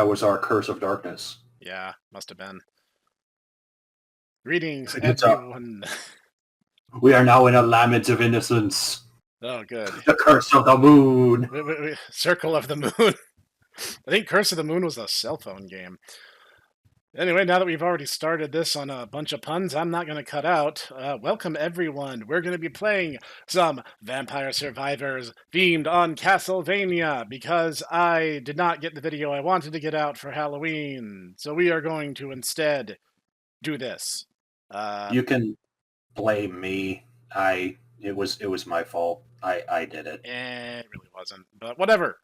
that was our curse of darkness. Yeah, must have been. Greetings, It's up. everyone. We are now in a lament of innocence. Oh, good. The curse of the moon. Circle of the Moon. I think Curse of the Moon was a cell phone game. Anyway, now that we've already started this on a bunch of puns, I'm not going to cut out. Welcome, everyone. We're going to be playing some Vampire Survivors themed on Castlevania because I did not get the video I wanted to get out for Halloween. So we are going to instead do this. You can blame me. It was my fault. I did it. It really wasn't, but whatever.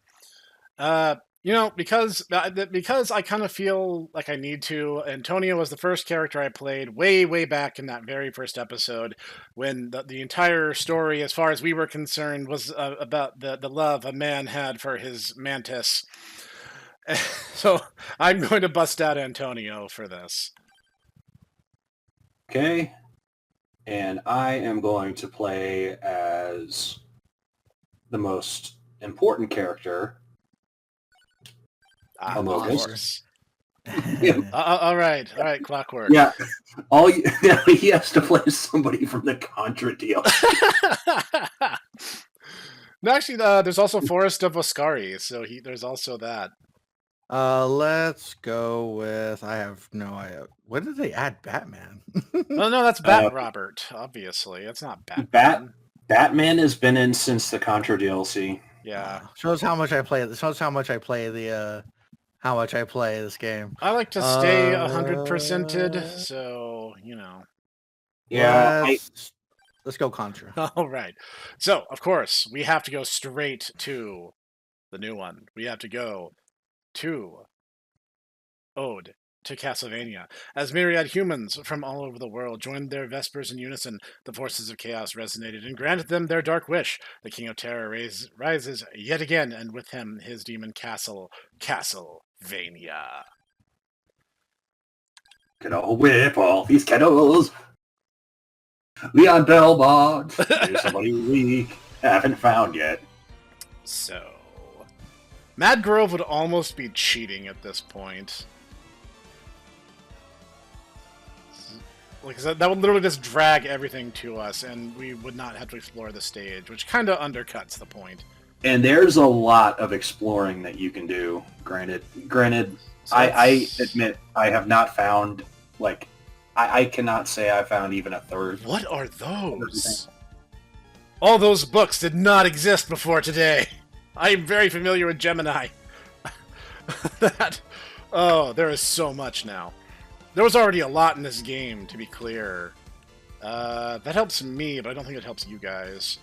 Because I kind of feel like I need to. Antonio was the first character I played way back in that very first episode, when the entire story, as far as we were concerned, was about the love a man had for his mantis. So I'm going to bust out Antonio for this. Okay. And I am going to play as the most important character. Of course. All right, Clockwork. Yeah, he has to play somebody from the Contra deal. No, actually, there's also Forest of Oscari, so there's also that. Let's go with. I have no idea. When did they add Batman? No, that's Bat Robert. Obviously, it's not Batman. Batman has been in since the Contra DLC. Yeah, shows how much I play. Shows how much I play how much I play this game. I like to stay 100%ed, so Yeah, let's go Contra. All right. So, of course, we have to go straight to the new one. We have to go to Ode to Castlevania. As myriad humans from all over the world joined their Vespers in unison, the forces of chaos resonated and granted them their dark wish. The King of Terror rises yet again, and with him his demon castle, Castlevania. Gonna whip all these kettles. Leon Belmont. There's somebody we haven't found yet. So, Mad Grove would almost be cheating at this point. Because that would literally just drag everything to us, and we would not have to explore the stage, which kind of undercuts the point. And there's a lot of exploring that you can do. Granted, so I admit I have not found, I cannot say I found even a third. What are those? All those books did not exist before today. I am very familiar with Gemini. There is so much now. There was already a lot in this game, to be clear. That helps me, but I don't think it helps you guys.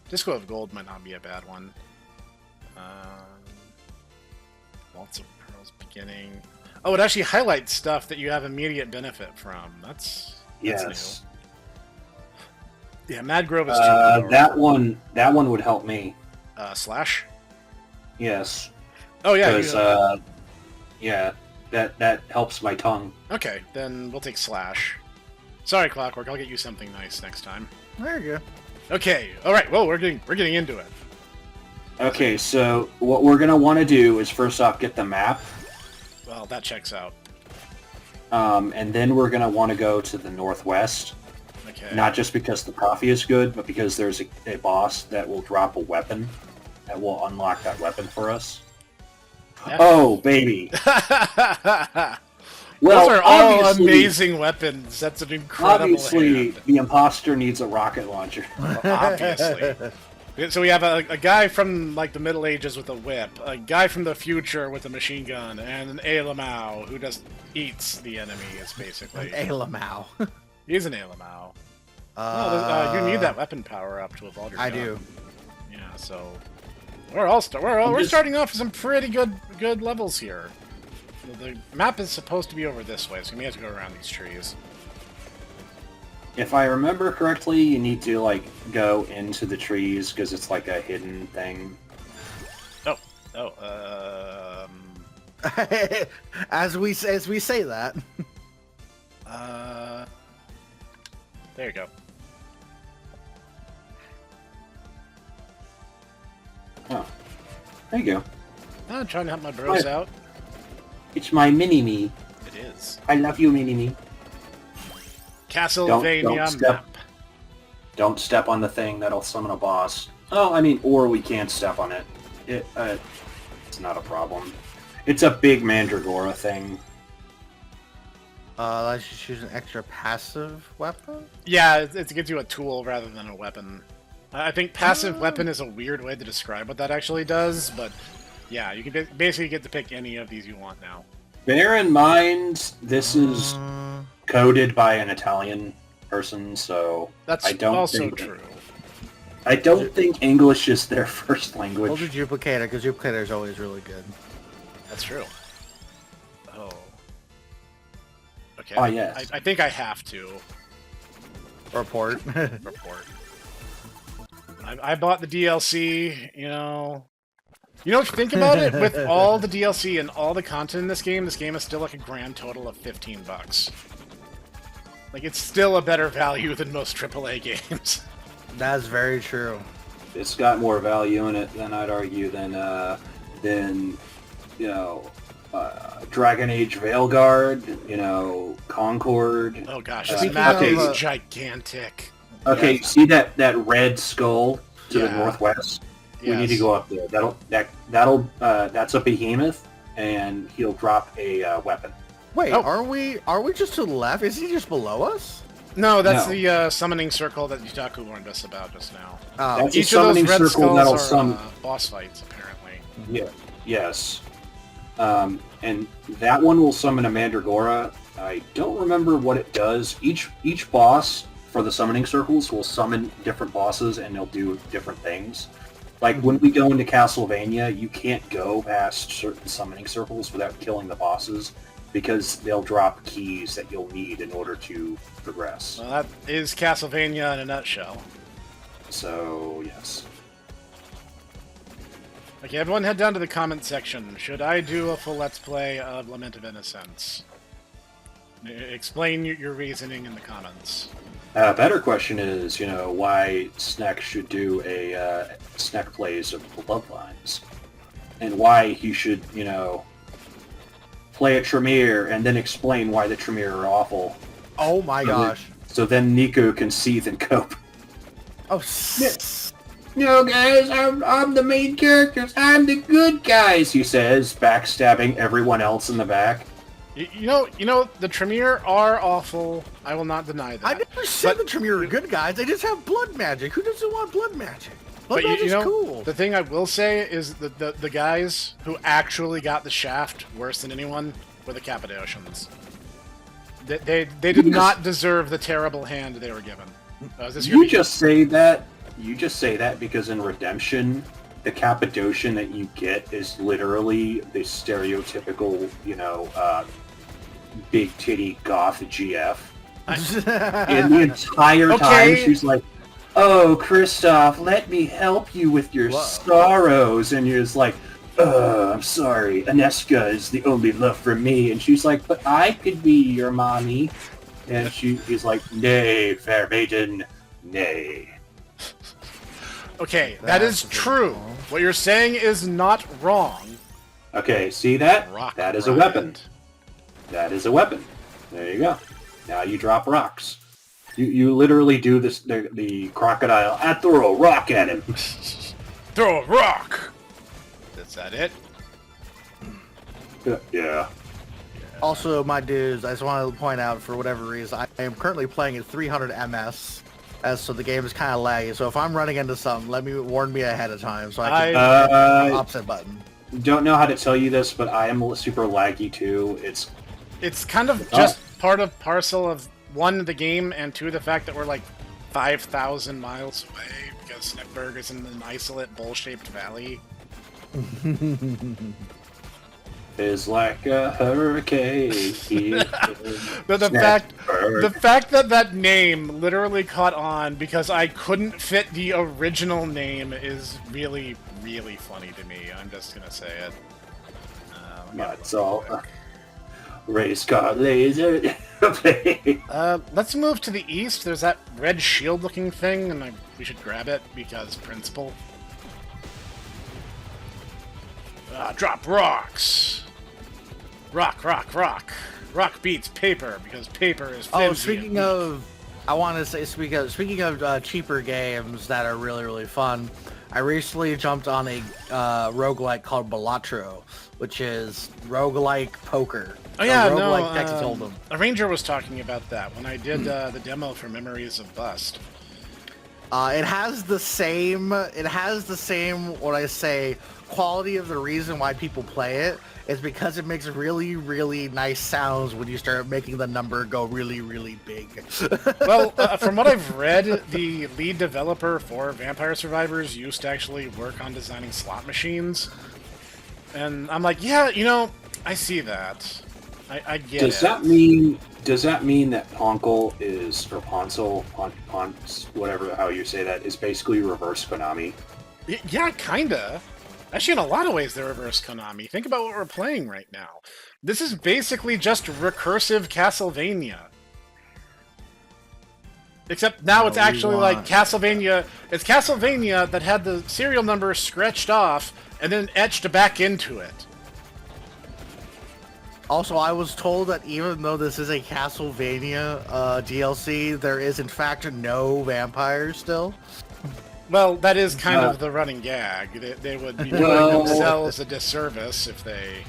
Disco of Gold might not be a bad one. Waltz of Pearls Beginning. Oh, it actually highlights stuff that you have immediate benefit from. That's new. Yeah, Mad Grove is too that one would help me. Slash? Yes. Oh yeah. Because yeah, that helps my tongue. Okay, then we'll take Slash. Sorry, Clockwork. I'll get you something nice next time. There you go. Okay. All right. Well, we're getting into it. Okay, so what we're gonna want to do is first off get the map. Well, that checks out. And then we're gonna want to go to the northwest. Okay. Not just because the coffee is good, but because there's a boss that will drop a weapon that will unlock that weapon for us. Yeah. Oh, baby. Well, those are all amazing weapons. That's an incredible Obviously, hand. The imposter needs a rocket launcher. Well, obviously. So we have a guy from the Middle Ages with a whip, a guy from the future with a machine gun, and an Alamau who just eats the enemies, basically. An Alamau. He's an Alamau. You need that weapon power up to evolve your gun. I do. Yeah, so we're starting off with some pretty good levels here. The map is supposed to be over this way, so we have to go around these trees. If I remember correctly, you need to go into the trees because it's like a hidden thing. As we say that. There you go. Oh, there you go. I'm trying to help my bros out. It's my mini-me. It is. I love you, mini-me. Castlevania map. Don't step on the thing that'll summon a boss. Oh, I mean, or we can't step on it. It's not a problem. It's a big Mandragora thing. Let's just use an extra passive weapon? Yeah, it gives you a tool rather than a weapon. I think passive weapon is a weird way to describe what that actually does, but yeah, you can basically get to pick any of these you want now. Bear in mind, this is coded by an Italian person, so That's I don't also think, true. I don't think English is their first language. We'll do Duplicator, because Duplicator is always really good. That's true. Oh. Okay. Oh, yes. I think I have to Report. report. I bought the DLC, you know. You know, think about it, with all the DLC and all the content in this game is still like a grand total of $15. Like, it's still a better value than most AAA games. That's very true. It's got more value in it than I'd argue than you know, Dragon Age Veilguard, you know, Concord. Oh gosh, this map okay. is gigantic. Okay, Yeah. see that red skull to the Yeah. northwest? We need to Yes. go up there. That's a behemoth, and he'll drop a weapon. Wait, Oh. are we just to the left? Is he just below us? No, that's No. the summoning circle that Yutaku warned us about just now. Oh, That's a Each of those summoning red circle skulls that'll are summon. boss fights, apparently. Yeah. Yes. And that one will summon a Mandragora. I don't remember what it does. Each boss for the summoning circles will summon different bosses, and they'll do different things. Like when we go into Castlevania, you can't go past certain summoning circles without killing the bosses, because they'll drop keys that you'll need in order to progress. Well, that is Castlevania in a nutshell. So, yes. Okay, everyone head down to the comment section. Should I do a full Let's Play of Lament of Innocence? Explain your reasoning in the comments. A better question is, you know, why Snek should do a Snek plays of Bloodlines, and why he should, you know, play a Tremere and then explain why the Tremere are awful. oh my gosh. So then Nico can seethe and cope. Oh, No, guys, I'm the main characters. I'm the good guys, he says, backstabbing everyone else in the back. You know, the Tremere are awful. I will not deny that. I never said But- the Tremere are good guys. They just have blood magic. Who doesn't want blood magic? Blood But magic's know, cool. the thing I will say is that the guys who actually got the shaft worse than anyone were the Cappadocians. They did not deserve the terrible hand they were given. Is this You just say that because in Redemption, the Cappadocian that you get is literally the stereotypical, you know, big titty goth GF. And the entire time she's like, "Oh, Kristoff, let me help you with your sorrows," and you're just like, I'm sorry, Aneska is the only love for me," and she's like, "But I could be your mommy," and he's like, "Nay, fair maiden, nay." Okay, that is true. What you're saying is not wrong. Okay, see that? Rock That is a Riot. weapon. That is a weapon. There you go. Now you drop rocks. You literally do this, the crocodile. I throw a rock at him. Throw a rock! Is that it? Yeah. Also, my dudes, I just want to point out, for whatever reason, I am currently playing at 300 MS, so the game is kind of laggy. So if I'm running into something, warn me ahead of time, so I can hit the opposite button. Don't know how to tell you this, but I am super laggy too. It's kind of just part of parcel of, one, the game, and two, the fact that we're like 5,000 miles away because Sneckburg is in an isolate bowl-shaped valley. Is like a hurricane. The fact that name literally caught on because I couldn't fit the original name is really, really funny to me. I'm just gonna say it. That's all. Race car laser. Let's move to the east. There's that red shield-looking thing, and we should grab it because principle. Drop rocks. Rock, rock, rock. Rock beats paper because paper is flimsy. Oh, speaking of, I want to say, speaking of cheaper games that are really, really fun, I recently jumped on a roguelike called Balatro, which is roguelike poker. Oh yeah, roguelike Texas Hold'em. A Ranger was talking about that when I did the demo for Memories of Bust. It has the same, what I say, quality of the reason why people play it is because it makes really, really nice sounds when you start making the number go really, really big. Well, from what I've read, the lead developer for Vampire Survivors used to actually work on designing slot machines. And I'm like, yeah, you know, I see that. I get Does that mean that Ponkel is, or Ponsel, whatever how you say that, is basically reverse Konami? Yeah, kinda. Actually, in a lot of ways, they're reverse Konami. Think about what we're playing right now. This is basically just recursive Castlevania. Except now it's actually like Castlevania. It's Castlevania that had the serial number stretched off and then etched back into it. Also, I was told that even though this is a Castlevania DLC, there is in fact no vampires still. Well, that is kind of the running gag. They would be doing themselves a disservice if they...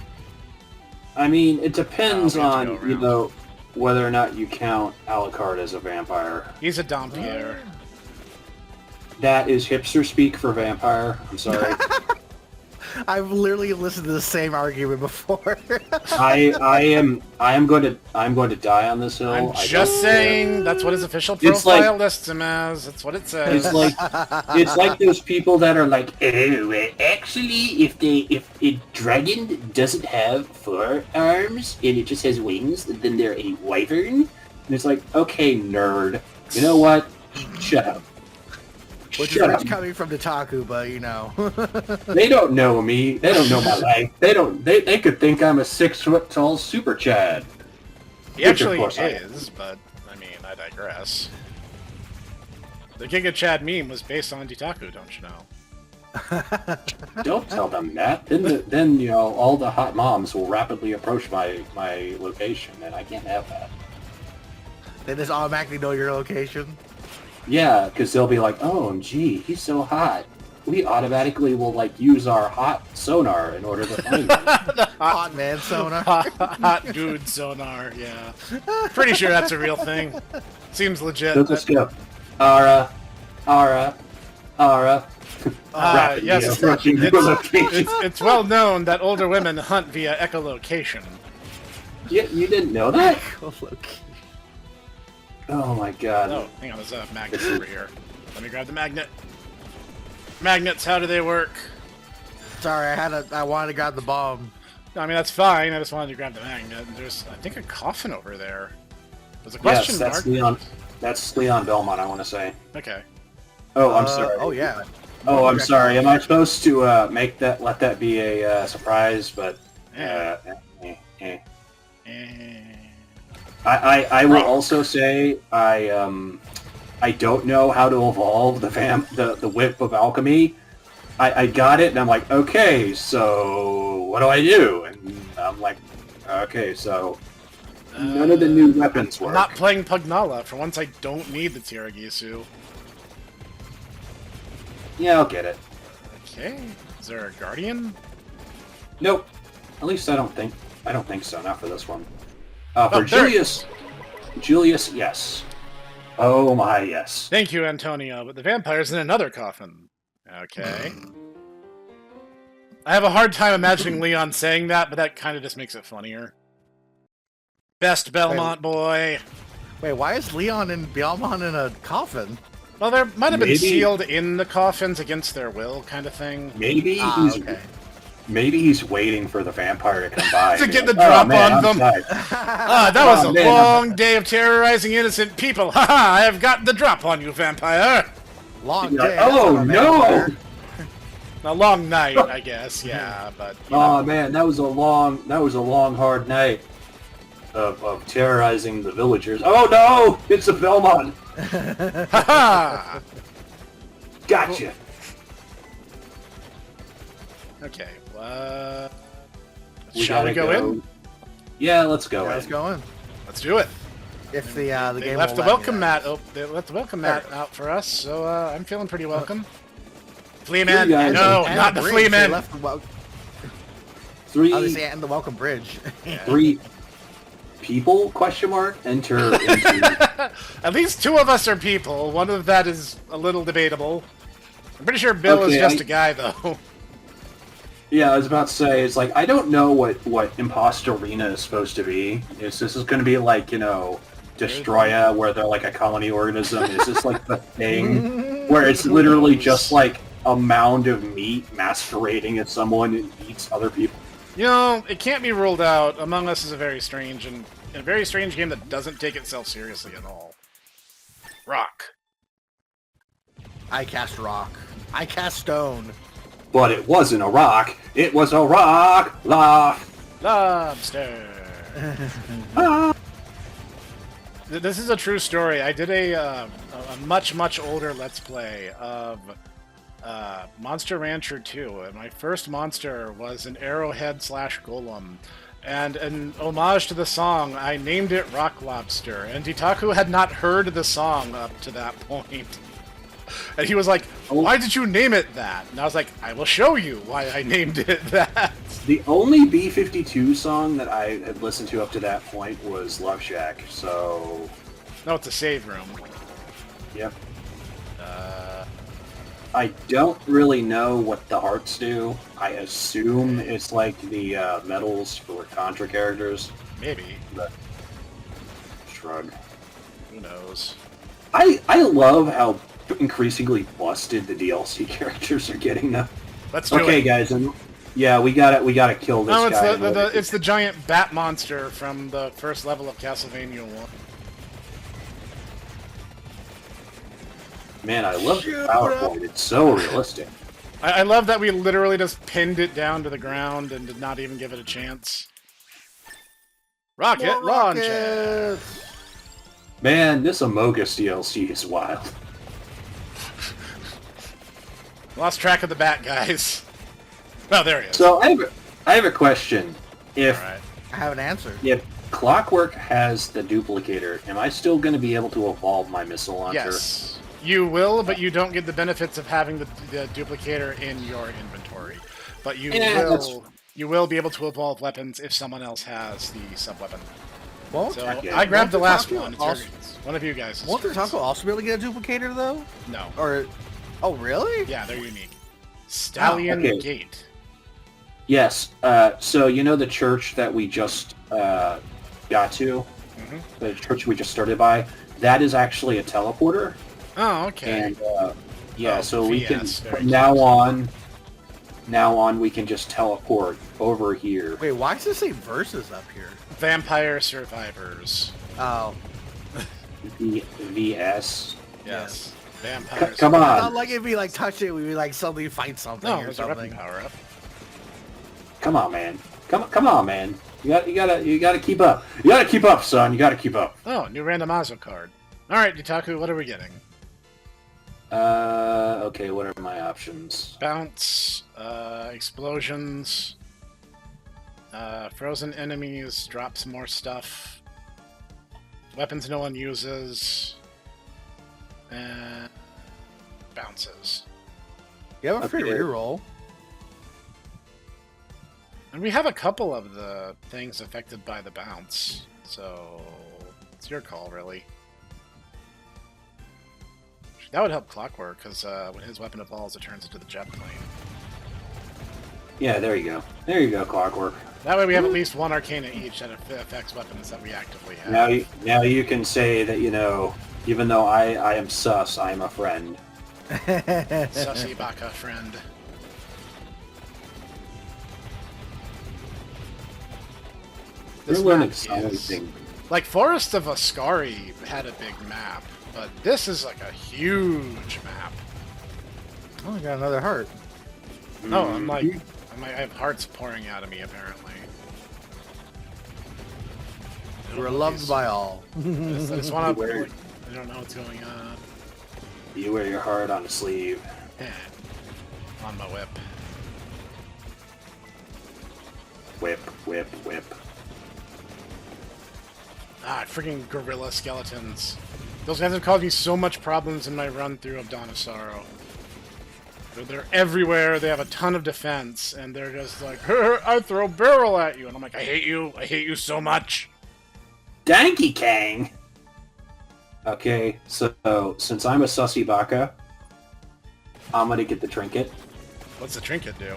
I mean, it depends on, you know, whether or not you count Alucard as a vampire. He's a Dampierre. That is hipster speak for vampire. I'm sorry. I've literally listened to the same argument before. I am going to die on this hill. I'm just saying that's what his official profile lists him as. That's what it says. It's like those people that are like, oh, actually, if a dragon doesn't have 4 arms and it just has wings, then they're a wyvern. And it's like, okay, nerd. You know what? Shut up. Which is rich coming from Nitaku, but you know. They don't know me. They don't know my life. They could think I'm a 6-foot tall super Chad. He actually is, but I mean, I digress. The Giga Chad meme was based on Nitaku, don't you know? Don't tell them that. Then you know all the hot moms will rapidly approach my location, and I can't have that. They just automatically know your location. Yeah, because they'll be like, "Oh, gee, he's so hot." We automatically will like use our hot sonar in order to find him. Hot man sonar. Hot dude sonar. Yeah, pretty sure that's a real thing. Seems legit. Let's go. Ara. Yes, it's well known that older women hunt via echolocation. You didn't know that? Oh my god. Oh, hang on, there's a magnet over here. Let me grab the magnet. Magnets, how do they work? Sorry, I wanted to grab the bomb. No, I mean, that's fine. I just wanted to grab the magnet. There's, I think, a coffin over there. There's a question mark. That's Leon. That's Leon Belmont, I want to say. Okay. Oh, I'm sorry. Oh, yeah. Oh, I'm sorry. Am I supposed to let that be a surprise? But I will also say I don't know how to evolve the whip of alchemy. I got it and I'm like, okay, so what do I do? And I'm like, okay, so none of the new weapons work. I'm not playing Pugnala. For once, I don't need the Tiragisu. Yeah, I'll get it. Okay. Is there a Guardian? Nope. At least I don't think so. Not for this one. For Julius, yes. Oh my, yes. Thank you, Antonio. But the vampire's in another coffin. Okay. I have a hard time imagining Leon saying that, but that kind of just makes it funnier. Best Belmont boy. Wait, why is Leon and Belmont in a coffin? Well, there might have been sealed in the coffins against their will, kind of thing. Maybe he's waiting for the vampire to come by to get the drop on them. That was a long day of terrorizing innocent people. Haha! I have got the drop on you, vampire. Long day. Oh no! A long night, I guess. Yeah, but. Oh man, that was a long, hard night of terrorizing the villagers. Oh no! It's a Belmont. Haha! Gotcha. Okay, Shall we go in? Yeah, let's go Let's in. go in. Let's do it. If the They game left will the let me, welcome that mat. Oh, they left the welcome mat out for us, so I'm feeling pretty welcome. Flea Here man, you guys no, And not the bridge, flea they man. left the Three, and the welcome bridge. three people? Question mark. Enter into. At least 2 of us are people. One of that is a little debatable. I'm pretty sure Bill is Okay, just a guy, though. Yeah, I was about to say, it's like, I don't know what Imposter Arena is supposed to be. Is this going to be like, you know, Destroya, where they're like a colony organism? Is this like the thing where it's literally just like a mound of meat masquerading as someone and eats other people? You know, it can't be ruled out. Among Us is a very strange game that doesn't take itself seriously at all. Rock. I cast rock. I cast stone. But it wasn't a rock. It was a rock. Lobster. Ah. This is a true story. I did a much older Let's Play of Monster Rancher 2, and my first monster was an arrowhead / golem. And in homage to the song, I named it Rock Lobster, and Itaku had not heard the song up to that point. And he was like, why did you name it that? And I was like, I will show you why I named it that. The only B-52 song that I had listened to up to that point was Love Shack, so... No, it's a save room. Yep. I don't really know what the hearts do. I assume it's like the medals for Contra characters. Maybe. But... Shrug. Who knows? I love how increasingly busted the DLC characters are getting now. Let's do it. Okay, guys, and yeah, we gotta kill this No, it's guy. it's the giant bat monster from the first level of Castlevania 1. Man, I love the PowerPoint. It's so realistic. I love that we literally just pinned it down to the ground and did not even give it a chance. Rocket launch it! Man, this Amogus DLC is wild. Lost track of the bat, guys. Oh, there he is. So I have a question. If All right. I have an answer. if Clockwork has the duplicator, am I still going to be able to evolve my missile launcher? Yes. You will, but you don't get the benefits of having the duplicator in your inventory. But you will be able to evolve weapons if someone else has the sub-weapon. Well, So yeah. I grabbed the last Taku one. It's also- it's one of you guys. Won't the Taco also be able to get a duplicator though? No. Or, oh really? Yeah, they're unique. Stallion okay. Gate. Yes. So you know the church that we just got to, the church we just started by. That is actually a teleporter. Oh, okay. And yeah, Oh, so we can VS, very from now on we can just teleport over here. Wait, why does it say versus up here? Vampire Survivors. Oh, VS. Yes. Vampire Come on. not like if we like touch it, we would like suddenly fight something No, or there's a weapon something. power up. Come on, man. Come on, man. You gotta keep up. You gotta keep up, son. You gotta keep up. Oh, new randomizer card. Alright, Itaku, what are we getting? Okay, what are my options? Bounce, explosions, frozen enemies, drop some more stuff, weapons no one uses, and bounces. You have a free Okay. reroll. And we have a couple of the things affected by the bounce, so it's your call, really. That would help Clockwork, because when his weapon evolves, it turns into the jet plane. Yeah, there you go. There you go, Clockwork. That way we have at least one Arcana each that affects weapons that we actively have. Now you can say that, you know, even though I am sus, I am a friend. Sussy Baka friend. You're This learning map something. is... Like, Forest of Ascari had a big map, but this is like a huge map. Oh, I got another heart. No, I have hearts pouring out of me, apparently. We're loved by all. I just want to... Weird. I don't know what's going on. You wear your heart on a sleeve. On my whip. whip, whip, whip. Ah, freaking gorilla skeletons. Those guys have caused me so much problems in my run through of Dawn of Sorrow. They're everywhere, they have a ton of defense, and they're just like, I throw barrel at you, and I'm like, I hate you so much. Danky Kang! Okay, so since I'm a sussy baka, I'm gonna get the trinket. What's the trinket do?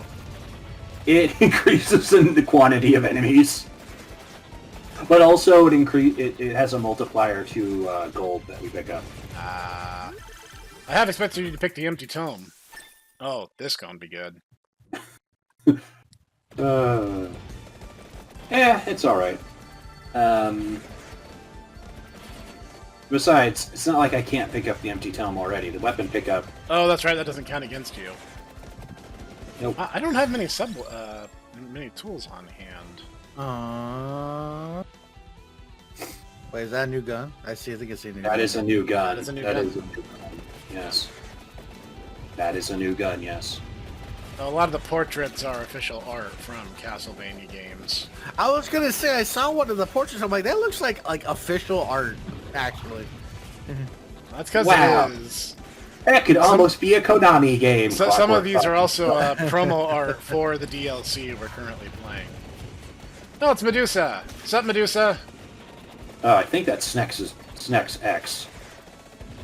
It increases in the quantity of enemies. But also it has a multiplier to gold that we pick up. I have expected you to pick the empty tome. Oh, this gonna be good. It's alright. Besides, it's not like I can't pick up the empty tome already. The weapon pickup... Oh, that's right, that doesn't count against you. Nope. I don't have many many tools on hand. Wait, is that a new gun? I think it's a new gun. That is a new gun. That is a new That gun. is a new gun. Yes. That is a new gun, yes. A lot of the portraits are official art from Castlevania games. I was gonna say I saw one of the portraits. I'm like, that looks like official art, actually. That's because Wow. it is. That could almost be a Konami game. So, some of these are Clockwork also promo art for the DLC we're currently playing. No, it's Medusa. What's up, Medusa? I think that's Snek's X.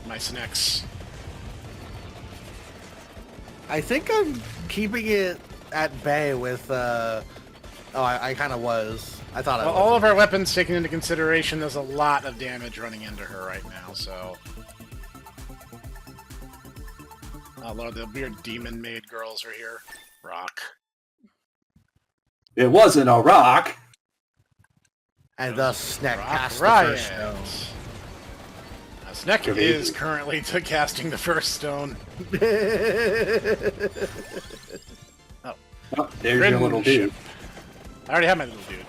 My Sneks. I think I'm keeping it at bay with. I kind of was. I thought I Well, was. all of our weapons taken into consideration, there's a lot of damage running into her right now, so... Oh, Lord, the weird demon-made girls are here. Rock. It wasn't a rock! And thus Snek Rock cast the Riot. first stone. Snek is currently casting the first stone. Oh, there's your little dude. I already have my little dude.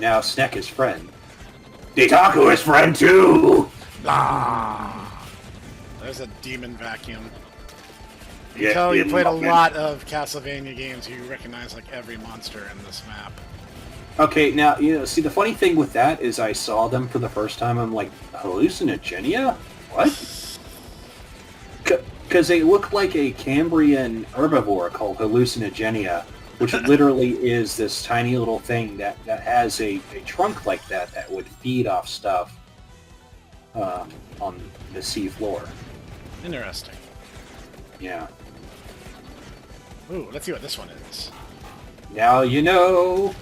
Now Snek is friend. Detaku is friend too! Ah! There's a demon vacuum. You Yeah, tell you in played a fucking- lot of Castlevania games, you recognize like every monster in this map. Okay, now, see, the funny thing with that is I saw them for the first time, I'm like, hallucinogenia? What? Because they look like a Cambrian herbivore called hallucinogenia, which literally is this tiny little thing that has a trunk like that would feed off stuff on the sea floor. Interesting. Yeah. Ooh, let's see what this one is. Now you know!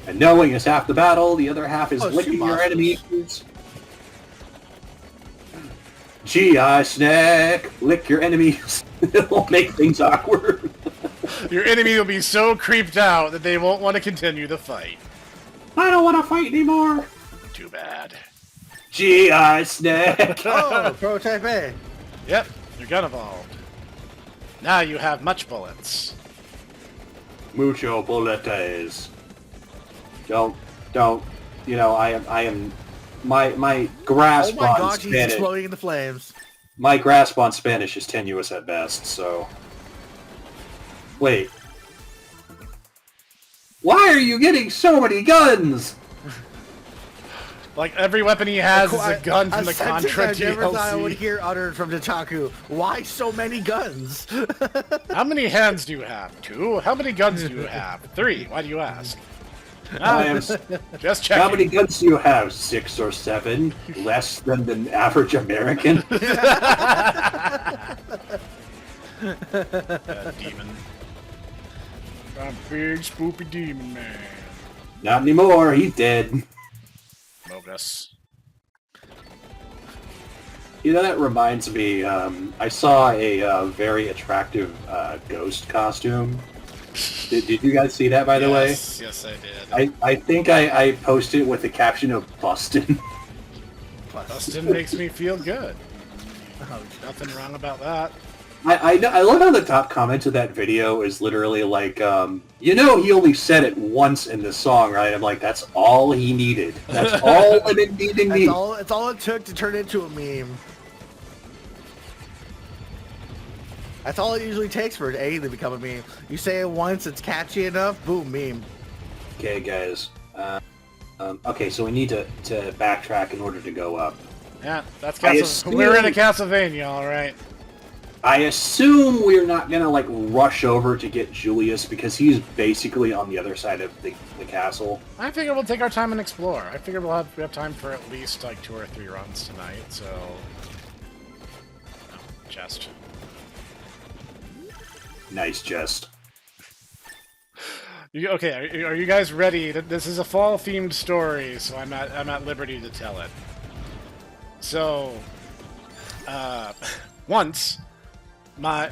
And knowing is half the battle, the other half is licking your enemies. G.I. Snek, lick your enemies. It'll make things awkward. Your enemy will be so creeped out that they won't want to continue the fight. I don't want to fight anymore. Too bad. G.I. Snek. Oh, prototype A. Yep, your gun evolved. Now you have much bullets. Mucho boletes. Don't. I am. My grasp Oh my on god, he's Spanish. exploding into flames. My grasp on Spanish is tenuous at best. So. Wait. Why are you getting so many guns? Like every weapon he has is a gun from the sentence Contra I never thought I would DLC. hear uttered from Detaku. Why so many guns? How many hands do you have? 2? How many guns do you have? 3. Why do you ask? I am. Just checking. How many guns do you have? 6 or 7? Less than the average American? Demon. A big spoopy demon man. Not anymore. He's dead. Bogus. That reminds me. I saw a very attractive ghost costume. Did you guys see that, by the way? Yes, I did. I think I posted it with the caption of Bustin'. Bustin' makes me feel good. Nothing wrong about that. I love how the top comment of that video is literally like, he only said it once in the song, right? I'm like, that's all he needed. That's all it needed. It's all it took to turn into a meme. That's all it usually takes for anything to become a meme. You say it once, it's catchy enough, boom, meme. Okay, guys. Okay, so we need to backtrack in order to go up. Yeah, that's We're in a Castlevania, all right. I assume we're not gonna like rush over to get Julius because he's basically on the other side of the castle. I figure we'll take our time and explore. I figure we have time for at least like 2 or 3 runs tonight. So, chest. Nice chest. Okay, are you guys ready? This is a fall-themed story, so I'm at liberty to tell it. So, once, my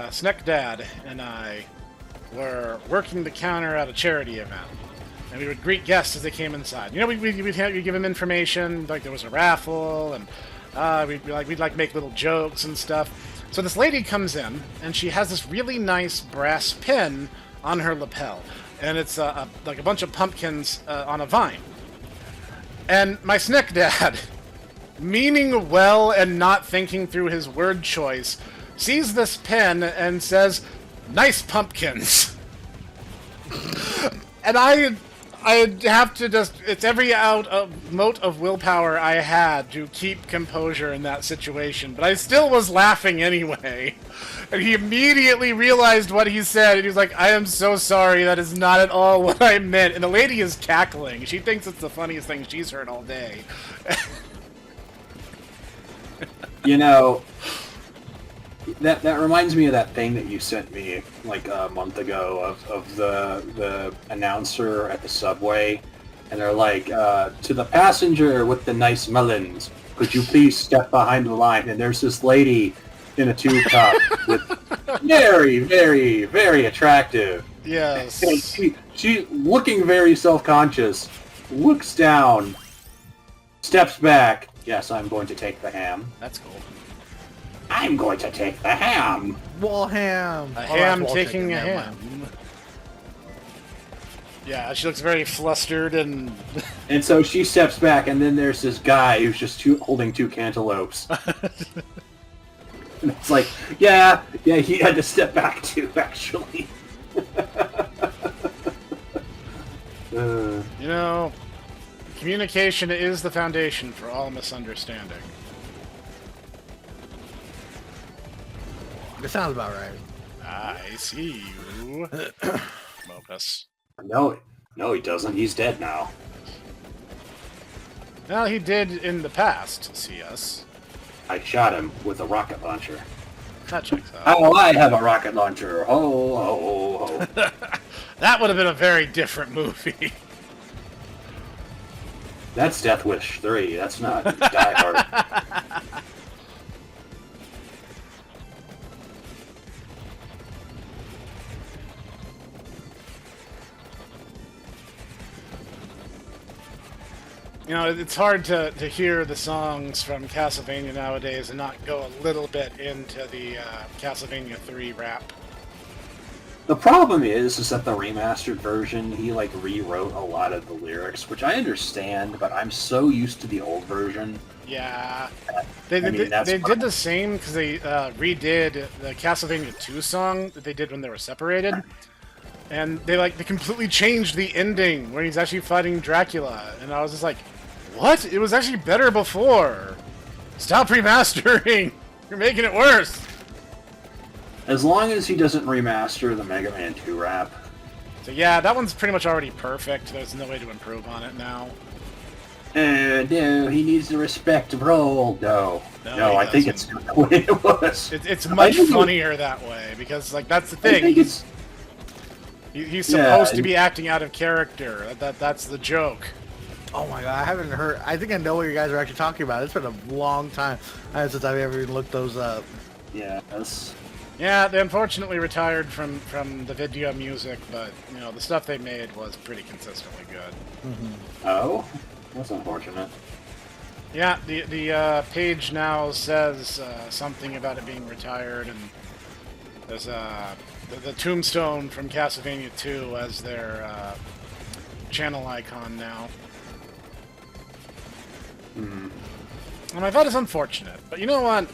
Snek dad and I were working the counter at a charity event, and we would greet guests as they came inside. You know, we'd give them information, like there was a raffle, and we'd make little jokes and stuff. So this lady comes in, and she has this really nice brass pin on her lapel, and it's like a bunch of pumpkins on a vine. And my Snek dad, meaning well and not thinking through his word choice, sees this pin and says, "Nice pumpkins." And I have to it's every mote of willpower I had to keep composure in that situation, but I still was laughing anyway. And he immediately realized what he said, and he was like, "I am so sorry, that is not at all what I meant." And the lady is cackling. She thinks it's the funniest thing she's heard all day. You know, that reminds me of that thing that you sent me like a month ago of the announcer at the subway, and they're like, "To the passenger with the nice melons, could you please step behind the line?" And there's this lady in a tube top with very, very, very attractive. Yes. And she's looking very self-conscious, looks down, steps back. "Yes, I'm going to take the ham." That's cool. "I'm going to take the ham." Wall ham. A ham taking a ham. Yeah, she looks very flustered and... And so she steps back, and then there's this guy who's just holding 2 cantaloupes. And it's like, yeah, he had to step back too, actually. You know, communication is the foundation for all misunderstanding. That sounds about right. I see you. Mopus. No, he doesn't. He's dead now. Well, he did in the past see us. I shot him with a rocket launcher. That checks out. Oh, I have a rocket launcher. Ho, ho, ho. That would have been a very different movie. That's Death Wish 3. That's not Die Hard. You know, it's hard to hear the songs from Castlevania nowadays and not go a little bit into the Castlevania 3 rap. The problem is that the remastered version, he like rewrote a lot of the lyrics, which I understand, but I'm so used to the old version. Yeah, they did the same because they redid the Castlevania 2 song that they did when they were separated, and they completely changed the ending where he's actually fighting Dracula, and I was just like, what? It was actually better before. Stop remastering. You're making it worse. As long as he doesn't remaster the Mega Man 2 rap. So yeah, that one's pretty much already perfect. There's no way to improve on it now. No, he needs to respect roll. No, I think it's the way it was. It's much funnier that way, because that's the thing. He's supposed to be acting out of character. That's the joke. Oh my god, I haven't heard. I think I know what you guys are actually talking about. It's been a long time since I've ever even looked those up. Yeah, they unfortunately retired from the video music, but the stuff they made was pretty consistently good. Mm-hmm. Oh, that's unfortunate. Yeah, the page now says something about it being retired, and there's the tombstone from Castlevania 2 as their channel icon now. And I thought it's unfortunate, but you know what?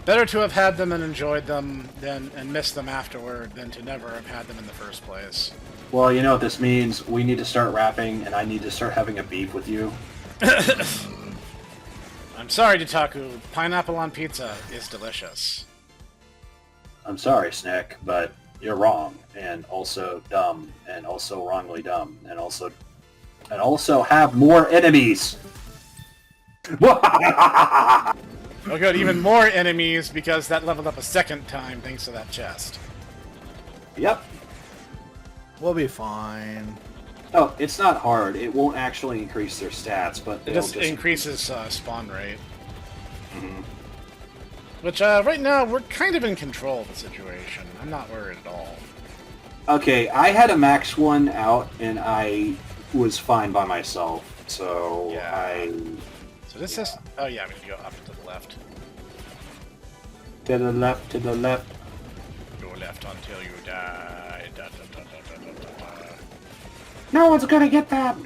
Better to have had them and enjoyed them and missed them afterward than to never have had them in the first place. Well, you know what this means. We need to start rapping, and I need to start having a beef with you. I'm sorry, Jitaku. Pineapple on pizza is delicious. I'm sorry, Snek, but you're wrong, and also dumb, and also wrongly dumb, and also have more enemies. Oh good, even more enemies because that leveled up a second time thanks to that chest. Yep. We'll be fine. Oh, it's not hard. It won't actually increase their stats, but It just increases spawn rate. Mhm. Which, right now, we're kind of in control of the situation. I'm not worried at all. Okay, I had a max one out, and I was fine by myself, so Yeah. So this is... Oh yeah, I'm going to go up to the left. To the left, to the left. Go left until you die. Da, da, da, da, da, da, da. No one's gonna get that!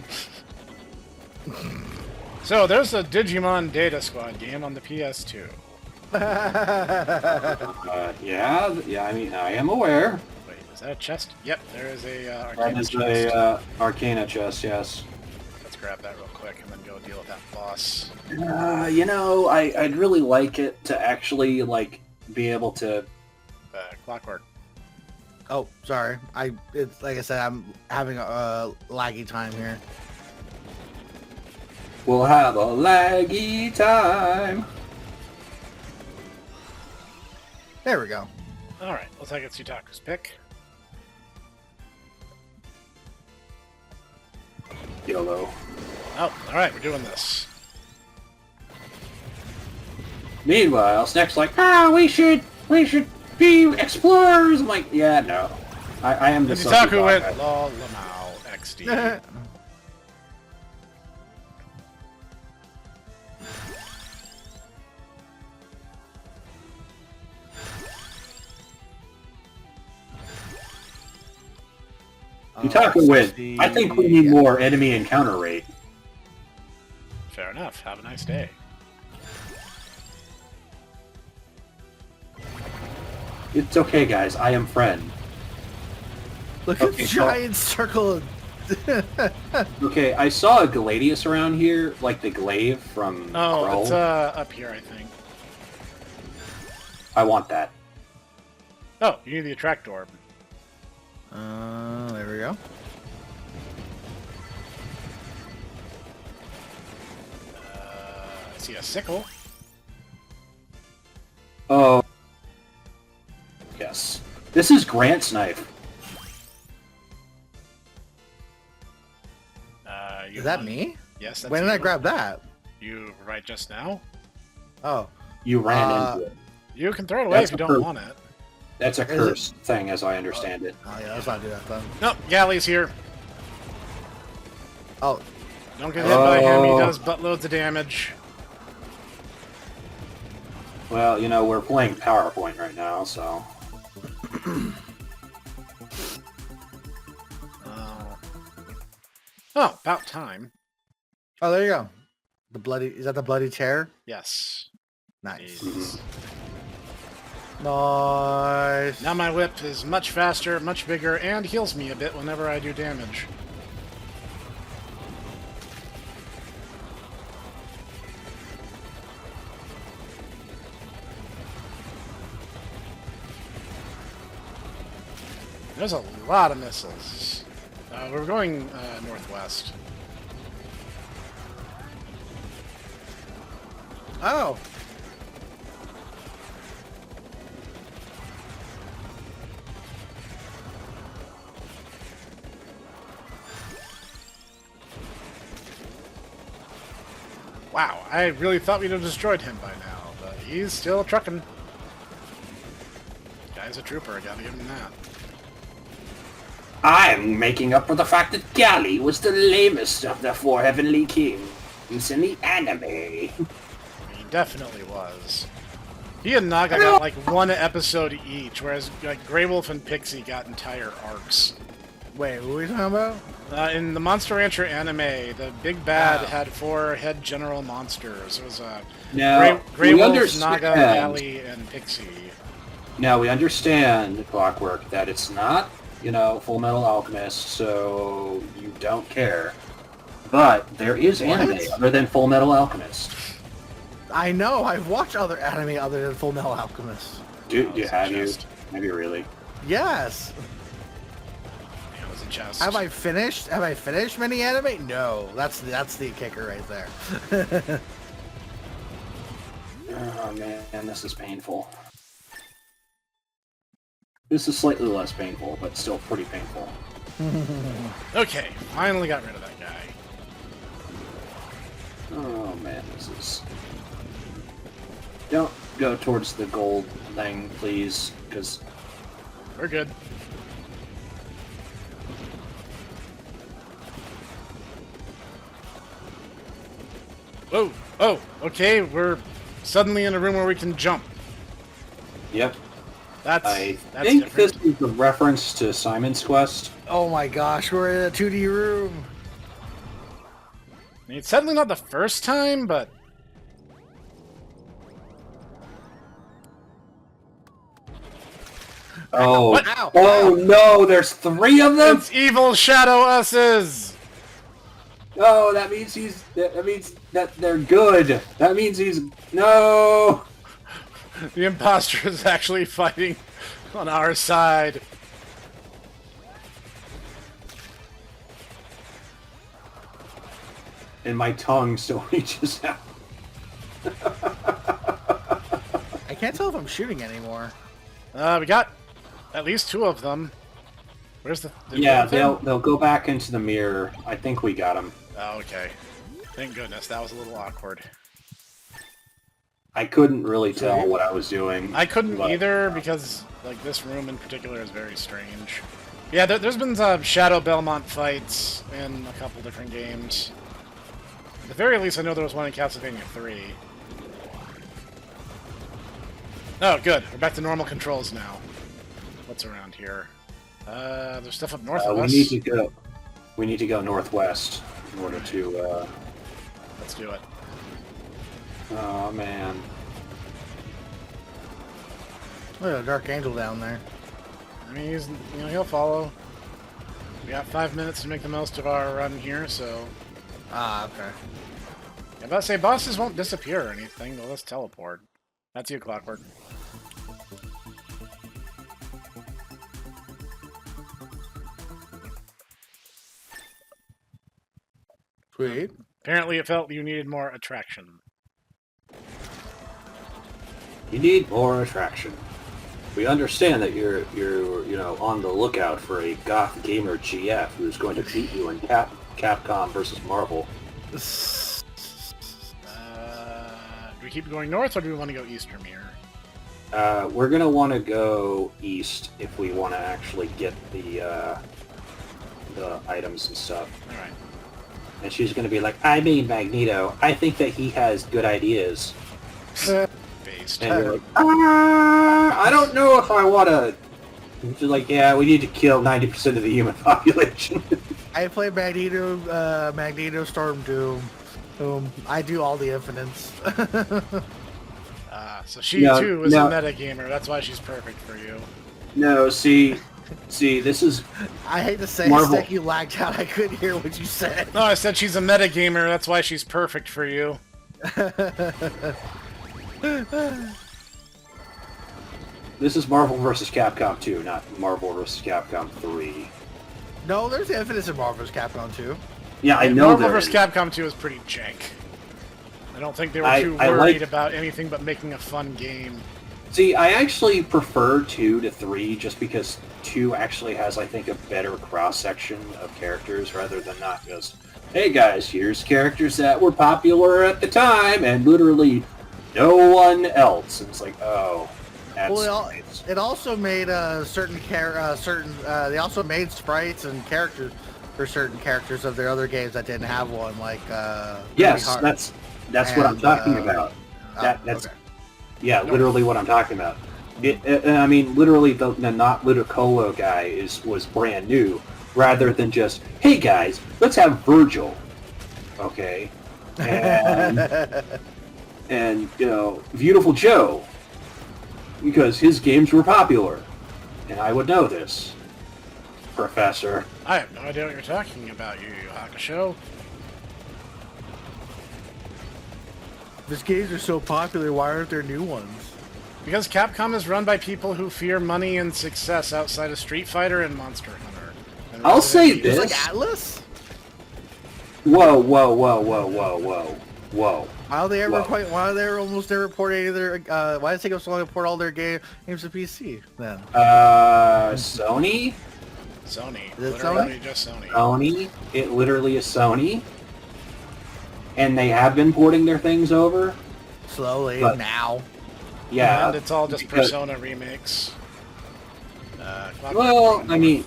So, there's a Digimon Data Squad game on the PS2. Yeah, I mean, I am aware. Wait, is that a chest? Yep, there is a That Arcana is chest. a Arcana chest, yes. Let's grab that real quick and then go deal with that boss. You know, I'd really like it to actually, like, be able to... Clockwork. Oh, sorry. It's like I said, I'm having a laggy time here. We'll have a laggy time. There we go. Alright, we'll take it Tsutaku's pick. YOLO. Oh, alright, we're doing this. Meanwhile, Snek's like, we should be explorers. I'm like, yeah, no. I am the Tsutaku went, lol, lamau, XD. Yutaka went, I think we need more enemy encounter rate. Fair enough. Have a nice day. It's okay, guys. I am friend. Look at Okay, the giant circle of... Okay, I saw a Gladius around here, like the glaive from Oh, Kroll. it's up here, I think. I want that. Oh, you need the attract orb. there we go. I see a sickle. Oh. Yes. This is Grant's knife. Is that me? Yes, that's When did I you. grab that? You right just now? Oh. You ran into it. You can throw it away That's if you a don't curse. want it. That's a Is cursed thing, as I understand it. Oh yeah, let's not do that then. Nope, Galley's here. Oh. Don't get hit by him, he Oh. does buttloads of damage. Well, you know, we're playing PowerPoint right now, so... Oh, about time. Oh, there you go. The bloody... Is that the bloody chair? Yes. Nice. Jeez. Nice. Now my whip is much faster, much bigger, and heals me a bit whenever I do damage. There's a lot of missiles. We're going northwest. Oh. Wow, I really thought we'd have destroyed him by now, but he's still trucking. Guy's a trooper, I gotta give him that. I'm making up for the fact that Gali was the lamest of the four heavenly kings in the anime. He definitely was. He and Naga got like one episode each, whereas like Grey Wolf and Pixie got entire arcs. Wait, what are we talking about? In the Monster Rancher anime, the big bad had 4 head general monsters. It was Now, Grey we Wolf, understand. Naga, Gali, and Pixie. Now, we understand, Clockwork, that it's not Full Metal Alchemist, so you don't care. But there is anime other than Full Metal Alchemist. I know. I've watched other anime other than Full Metal Alchemist. Have you? Maybe really. Yes. That was a chest. Have I finished many anime? No. That's the kicker right there. Oh man, this is painful. This is slightly less painful, but still pretty painful. Okay, finally got rid of that guy. Oh man, this is... Don't go towards the gold thing, please, because... We're good. Whoa! Oh, okay, we're suddenly in a room where we can jump. Yep. That's think different. this is a reference to Simon's Quest. Oh my gosh, we're in a 2D room. I mean, it's certainly not the first time, but... Oh, What? oh no, there's 3 of them? It's evil shadow us's! No, that means that they're good. That means he's... No! The imposter is actually fighting on our side. And my tongue still reaches out. I can't tell if I'm shooting anymore. We got at least 2 of them. Where's the Yeah, thing? they'll go back into the mirror. I think we got them. Oh, okay. Thank goodness, that was a little awkward. I couldn't really tell what I was doing. I couldn't but, either, because like this room in particular is very strange. Yeah, there's been some Shadow Belmont fights in a couple different games. At the very least, I know there was one in Castlevania 3. Oh, good. We're back to normal controls now. What's around here? There's stuff up north of us. We need to go northwest in order to. Let's do it. Oh man. Look at a Dark Angel down there. I mean, he'll follow. We got 5 minutes to make the most of our run here, so... Ah, okay. I'm about to say, bosses won't disappear or anything. They'll just teleport. That's you, Clockwork. Sweet. Apparently it felt you needed more attraction. You need more attraction. We understand that you're on the lookout for a goth gamer GF who's going to beat you in Capcom versus Marvel. Do we keep going north, or do we want to go east from here? We're gonna want to go east if we want to actually get the items and stuff. All right. And she's gonna be like, "I made Magneto. I think that he has good ideas." Based. And you're like, I don't know if I want to. She's like, yeah, we need to kill 90% of the human population. I play Magneto, Storm Doom. I do all the infinites. So she too is a metagamer. That's why she's perfect for you. No, see, this is... I hate to say Marvel. Snek, you lagged out. I couldn't hear what you said. No, I said she's a metagamer. That's why she's perfect for you. This is Marvel vs. Capcom 2, not Marvel vs. Capcom 3. No, there's infinites in Marvel's Capcom 2. Yeah, I know Marvel there vs. is. Capcom 2 is pretty jank. I don't think they were too worried about anything but making a fun game. See, I actually prefer 2 to 3 just because 2 actually has, I think, a better cross-section of characters rather than not just, hey guys, here's characters that were popular at the time and literally no one else. And it's like, oh, that's... Well, it also made they also made sprites and characters for certain characters of their other games that didn't have one, like yes, that's what I'm talking about. That's okay. Yeah, literally what I'm talking about. I mean, literally the not Ludicolo guy was brand new, rather than just, hey guys, let's have Virgil, okay, and Beautiful Joe, because his games were popular, and I would know this. Professor. I have no idea what you're talking about, Yu Yu Hakusho. These games are so popular, why aren't there new ones? Because Capcom is run by people who fear money and success outside of Street Fighter and Monster Hunter. And I'll say Resident Evil. this. It's like Atlas? Whoa, whoa, whoa, whoa, whoa, whoa, whoa. Why are they ever Whoa. why are they almost never port any of their why does it take so long to port all their games to PC then? Sony? Sony. Is it Literally Sony? just Sony. Sony? It literally is Sony. And they have been porting their things over. Slowly But- now. Yeah. And it's all just because- Persona remakes. Well, I mean,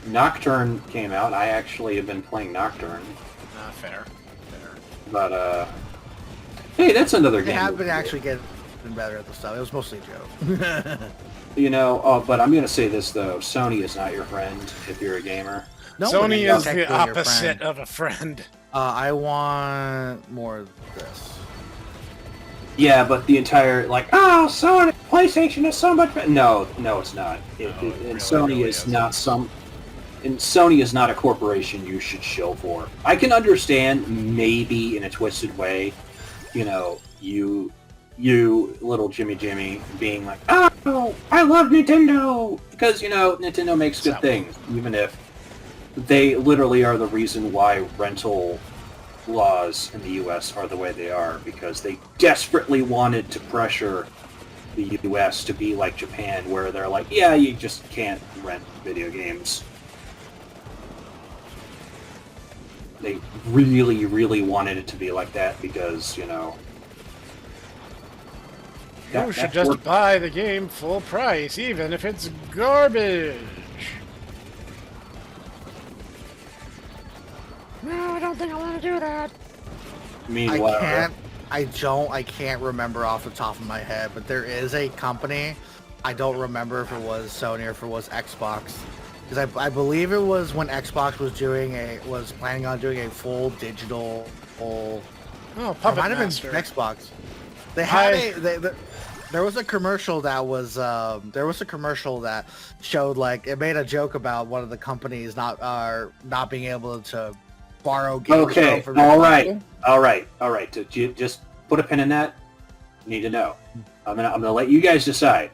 Nocturne came out. I actually have been playing Nocturne. Fair. But, hey, that's another They game. have been actually getting better at the stuff. It was mostly a joke. You know, but I'm going to say this, though. Sony is not your friend if you're a gamer. Sony is the technically your opposite friend. of a friend. I want more of this. Yeah, but the entire, like, oh, Sony, PlayStation is so much better. No, it's not. And really, Sony really is isn't. not and Sony is not a corporation you should shill for. I can understand, maybe in a twisted way, you know, you little Jimmy being like, oh, I love Nintendo! Because, you know, Nintendo makes good things, even if they literally are the reason why rental laws in the U.S. are the way they are, because they desperately wanted to pressure the U.S. to be like Japan, where they're like, yeah, you just can't rent video games. They really, really wanted it to be like that because, you know... You should just buy the game full price, even if it's garbage. No, I don't think I want to do that. Meanwhile, I can't remember off the top of my head, but there is a company, I don't remember if it was Sony or if it was Xbox, because I believe it was when Xbox was planning on doing a full digital, Oh, it Puppet might have been Master. Xbox. They had there was a commercial that showed, like, it made a joke about one of the companies not being able to borrow games. okay, from all people. right. Just put a pin in that. Need to know. I'm gonna let you guys decide.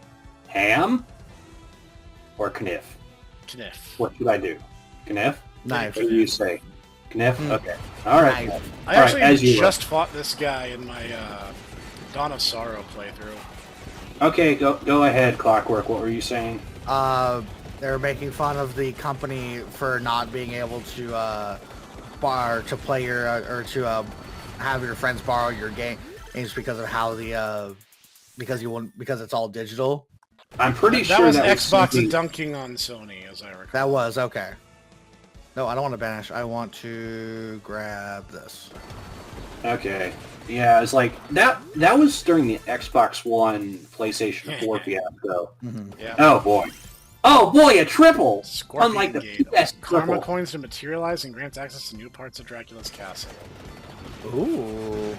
Ham or Kniff? Kniff. What should I do? Kniff? Knife. What do you say? Kniff? Hmm. Okay. All right. Knife. I All actually right, as you just fought this guy in my Dawn of Sorrow playthrough. Okay, go ahead, Clockwork. What were you saying? They were making fun of the company for not being able to play your or to have your friends borrow your games because of how because it's all digital. I'm pretty That sure was that Xbox something- dunking on Sony, as I recall. That was okay. No, I don't want to banish. I want to grab this. Okay. Yeah, it's like that was during the Xbox One, PlayStation 4 fiasco. Mm-hmm. Yeah. Oh boy, a triple! Scorpion Unlike the Gate. PS Karma triple. coins to materialize and grants access to new parts of Dracula's castle. Ooh.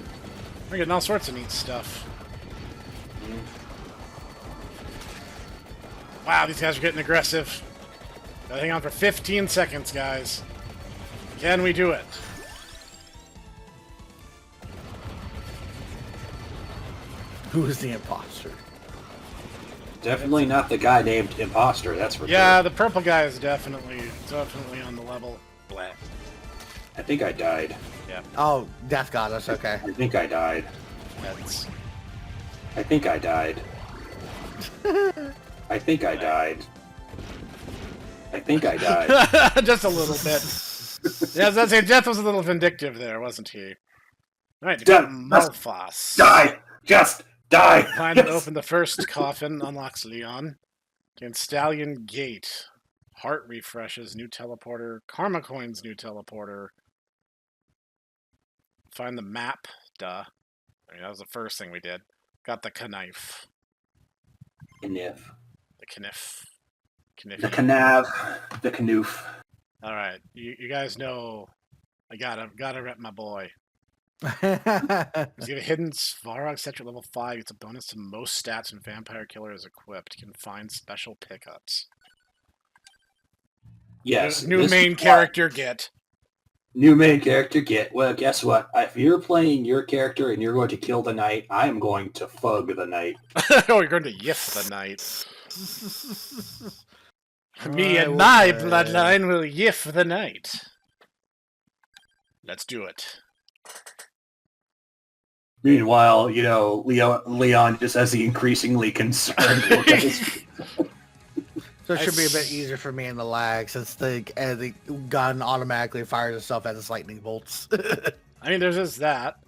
We're getting all sorts of neat stuff. Wow, these guys are getting aggressive. Gotta hang on for 15 seconds, guys. Can we do it? Who is the imposter? Definitely not the guy named Imposter, that's for Yeah, sure. the purple guy is definitely on the level. Blah. I think I died. Oh, Death Goddess. Okay. I think I died. That's I think I died. I think I died. I think I died. just a little bit. Yeah, I was gonna say Death was a little vindictive there, wasn't he? All right, Death, Malphas. Die! Just die! Time to open the first coffin, unlocks Leon. Gain Stallion Gate. Heart refreshes, new teleporter. Karma coins, new teleporter. Find the map. Duh. I mean, that was the first thing we did. Got the knife. Kniff. The kniff. The canav. The canoof. Alright, you guys know I gotta rep my boy. He's got a hidden Svarog statue at level 5. It's a bonus to most stats when Vampire Killer is equipped. Can find special pickups. Yes. New main character get. New main character get. Well, guess what? If you're playing your character and you're going to kill the knight, I am going to fug the knight. Oh, you're going to yiff the knight. Me and my bloodline will yiff the knight. Let's do it. Meanwhile, Leon just has the increasingly concerned look at his... So it should be a bit easier for me in the lag since the gun automatically fires itself as its lightning bolts. I mean, there's just that.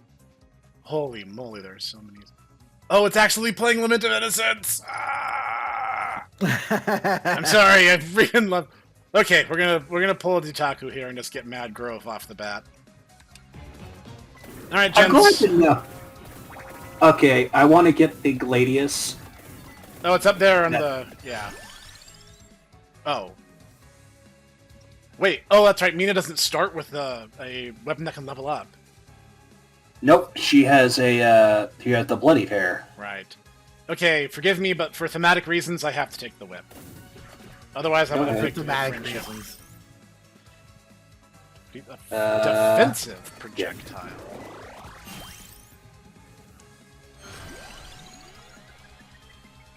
Holy moly, there's so many. Oh, it's actually playing Lament of Innocence! Ah! I'm sorry, I freaking love... Okay, we're gonna pull a Dutaku here and just get Mad Grove off the bat. Alright, gents. I'm going to know. Okay, I want to get the Gladius. Oh, it's up there on the... Yeah. Oh. Wait, oh, that's right. Mina doesn't start with a weapon that can level up. Nope, she has the bloody pair. Right. Okay, forgive me, but for thematic reasons, I have to take the whip. Otherwise, I would have picked thematic friendship. reasons. Defensive projectile.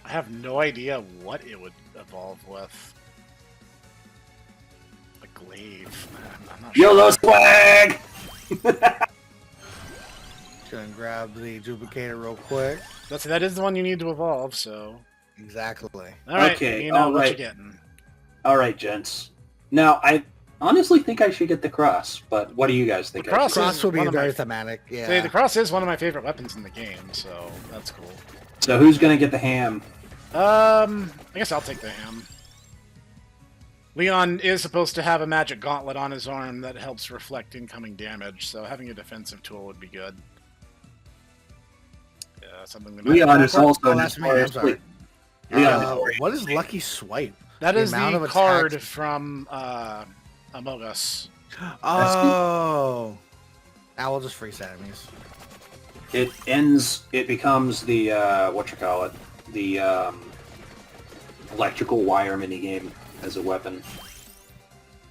I have no idea what it would evolve with. A glaive. I'm not sure. YOLO swag! Gonna grab the duplicator real quick. That is the one you need to evolve, so... Exactly. Alright, Okay, you know what alright. you're getting. Alright, gents. Now, I honestly think I should get the cross, but what do you guys think? The cross Cross will be one of very my- thematic, yeah. See, the cross is one of my favorite weapons in the game, so that's cool. So who's gonna get the ham? I guess I'll take the ham. Leon is supposed to have a magic gauntlet on his arm that helps reflect incoming damage, so having a defensive tool would be good. Yeah, something that Leon is also that's me, I'm sorry. Leon, What is Lucky Swipe? That The is amount the of card attacks- from Among Us. Oh! Now we'll just freeze enemies. it becomes the whatchamacallit, the electrical wire minigame as a weapon.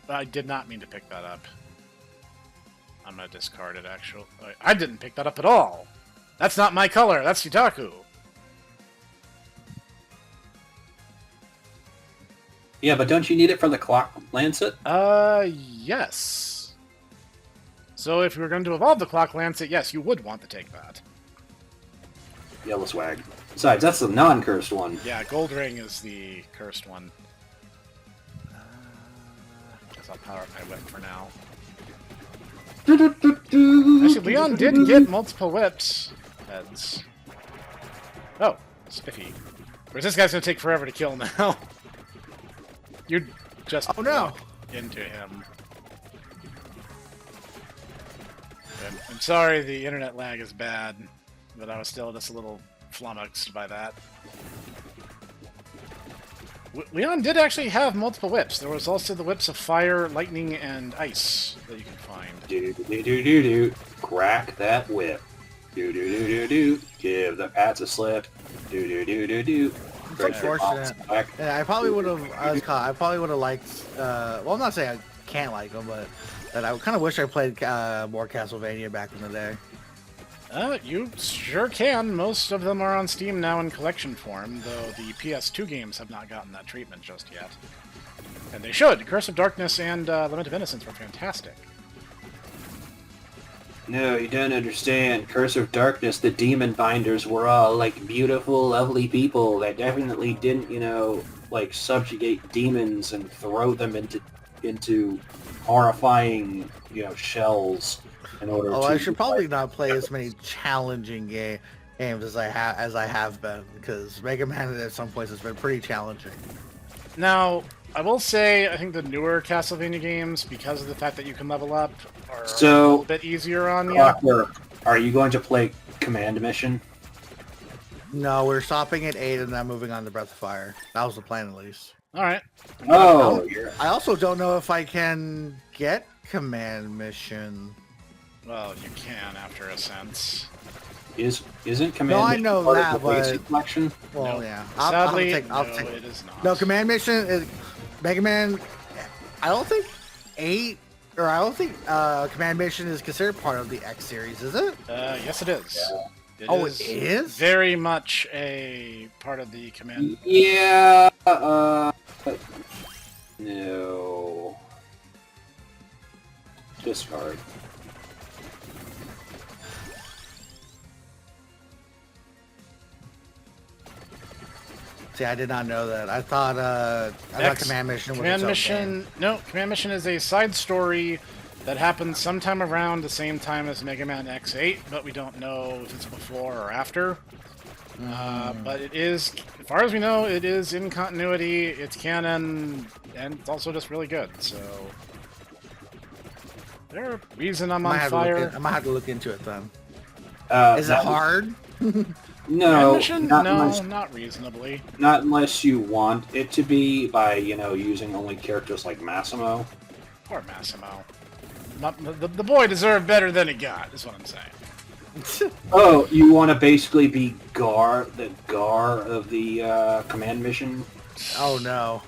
I did not mean to pick that up. I'm gonna discard it, actually. I didn't pick that up at all! That's not my color, that's Yutaku! Yeah, but don't you need it for the clock lancet? Yes. So if we were going to evolve the Clock Lancet, yes, you would want to take that. Yellow swag. Besides, that's the non-cursed one. Yeah, Gold Ring is the cursed one. Guess I'll power up my whip for now. Actually, Leon did get multiple whips. Heads. Oh, spiffy. Whereas this guy's going to take forever to kill now. You're just Oh no! into him. I'm sorry the internet lag is bad, but I was still just a little flummoxed by that. Leon did actually have multiple whips. There was also the whips of fire, lightning, and ice that you can find. Do. Crack that whip. Do. Give the pats a slip. Do. It's unfortunate. Yeah, I probably would have. I probably would have liked. Well, I'm not saying I can't like them, but that I kind of wish I played more Castlevania back in the day. You sure can. Most of them are on Steam now in collection form, though the PS2 games have not gotten that treatment just yet. And they should. Curse of Darkness and Lament of Innocence were fantastic. No, you don't understand. Curse of Darkness, the demon binders were all, like, beautiful, lovely people that definitely didn't, like, subjugate demons and throw them into horrifying, shells in order to... Oh, I should probably not play as many challenging games as I have been, because Mega Man at some points has been pretty challenging. Now, I will say, I think the newer Castlevania games, because of the fact that you can level up, are a little bit easier on you. Clockwork, are you going to play Command Mission? No, we're stopping at 8 and then moving on to Breath of Fire. That was the plan, at least. Alright. Oh, I also don't know if I can get Command Mission. Well, you can, after a sense. Isn't Command No, I Mission know part that, of the basic but- collection? Well, No. yeah. Sadly, I'll no, take it is not. No, Command Mission is... Mega Man... I don't think 8, or I don't think Command Mission is considered part of the X series, is it? Yes, it is. Yeah. It is? Very much a part of the command. Yeah. No. Discard. See, I did not know that. I thought Command Mission was its own game. No, Command Mission is a side story that happens sometime around the same time as Mega Man X8, but we don't know if it's before or after. But it is, as far as we know, it is in continuity, it's canon, and it's also just really good, so... There's a reason I'm on fire. I might have to look into it then. Is it that- hard? No, Mission? No, not reasonably. not unless you want it to be by, using only characters like Massimo. Poor Massimo. The boy deserved better than he got, is what I'm saying. Oh, you want to basically be the Gar of the command mission? Oh no.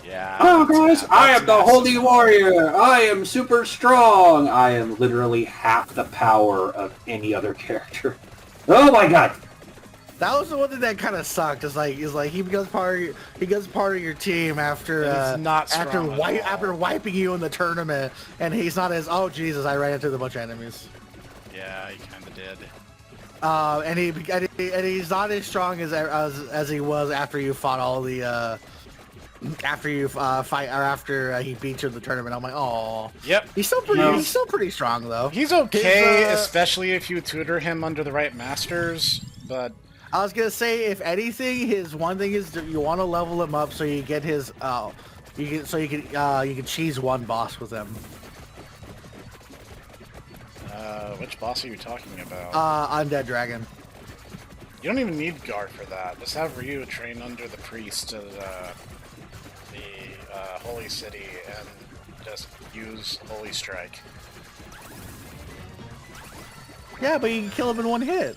Yeah. Oh, guys, I am the Massimo. Holy Warrior! I am super strong! I am literally half the power of any other character. Oh my god! That was the one thing that kind of sucked. Is like he becomes part of your team after And he's not strong at all. after wiping you in the tournament, and he's not as oh Jesus, I ran into a bunch of enemies. Yeah, he kind of did. And he's not as strong as he was after you fought all the after you fight or after he beat you in the tournament. I'm like, oh. Yep. He's still pretty strong though. He's okay, especially if you tutor him under the right masters, but... I was gonna say, if anything, his one thing is that you want to level him up so you get his you can cheese one boss with him. Which boss are you talking about? Undead Dragon. You don't even need guard for that. Just have Ryu train under the priest of the Holy City and just use Holy Strike. Yeah, but you can kill him in one hit.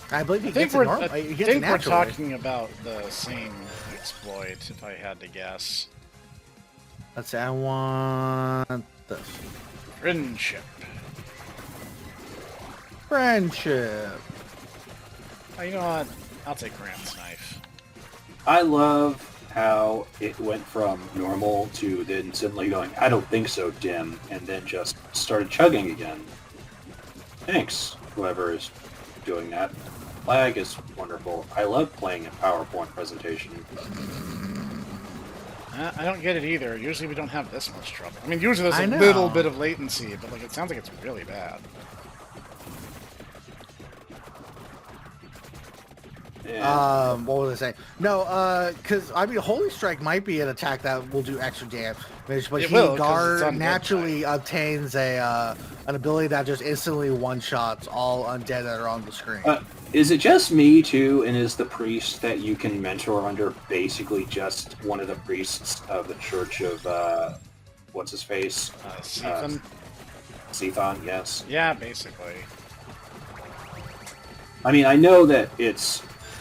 I believe he gets it normal. I think we're talking about the same exploit, if I had to guess. Let's say I want this. Friendship. Friendship. Oh, you know what? I'll take Grant's knife. I love how it went from normal to then suddenly going, I don't think so, dim, and then just started chugging again. Thanks, whoever is doing that. Lag is wonderful. I love playing a PowerPoint presentation. I don't get it either. Usually we don't have this much trouble. I mean, usually there's I a know. little bit of latency, but like it sounds like it's really bad. And What was I saying? No, because I mean, Holy Strike might be an attack that will do extra damage, but It will, 'cause it's Gar undead naturally obtains an ability that just instantly one-shots all undead that are on the screen. is it just me, too, and is the priest that you can mentor under basically just one of the priests of the Church of, what's-his-face? Siphon? Sethon, yes. Yeah, basically. I mean, I know that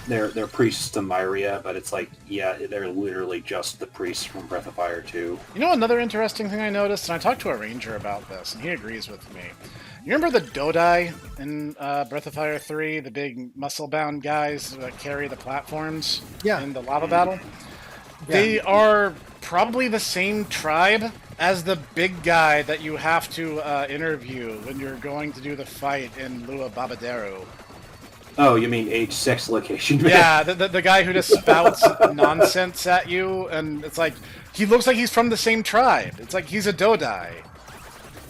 they're priests to Myria, but it's like, yeah, they're literally just the priests from Breath of Fire 2. You know another interesting thing I noticed, and I talked to a ranger about this, and he agrees with me. You remember the Dodai in Breath of Fire 3, the big muscle-bound guys that carry the platforms in the lava battle? Yeah. They are probably the same tribe as the big guy that you have to interview when you're going to do the fight in Lua Babaderu. Oh, you mean age, sex, location? Yeah, the guy who just spouts nonsense at you, and it's like, he looks like he's from the same tribe. It's like he's a Dodai.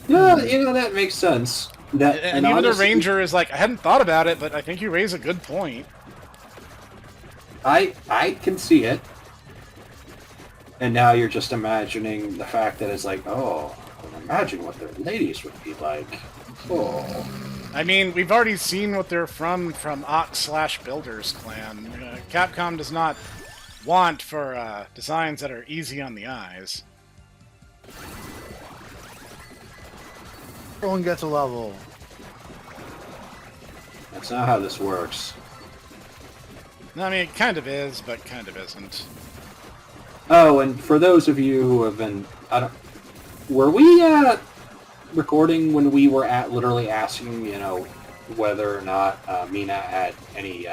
Yeah, that makes sense. And even honestly, the ranger is like, I hadn't thought about it, but I think you raise a good point. I can see it. And now you're just imagining the fact that it's like, oh, imagine what their ladies would be like. Oh. I mean, we've already seen what they're from Ox/Builders clan. Capcom does not want for designs that are easy on the eyes. Everyone gets a level. That's not how this works. No, I mean, it kind of is, but kind of isn't. Oh, and for those of you who have been, were we recording when we were literally asking, whether or not Mina had any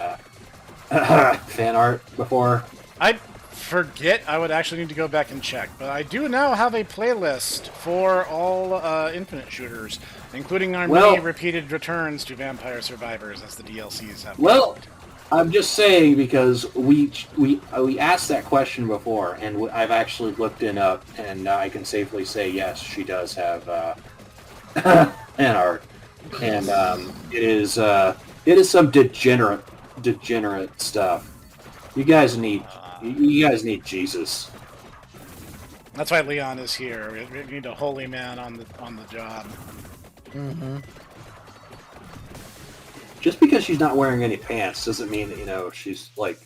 fan art before? I forget. I would actually need to go back and check, but I do now have a playlist for all Infinite shooters, including our many repeated returns to Vampire Survivors as the DLCs have. Well, I'm just saying because we asked that question before, and I've actually looked it up, and I can safely say yes, she does have fan art, and it is some degenerate stuff. You guys need Jesus. That's why Leon is here. We need a holy man on the job. Mm-hmm. Just because she's not wearing any pants doesn't mean that, she's like,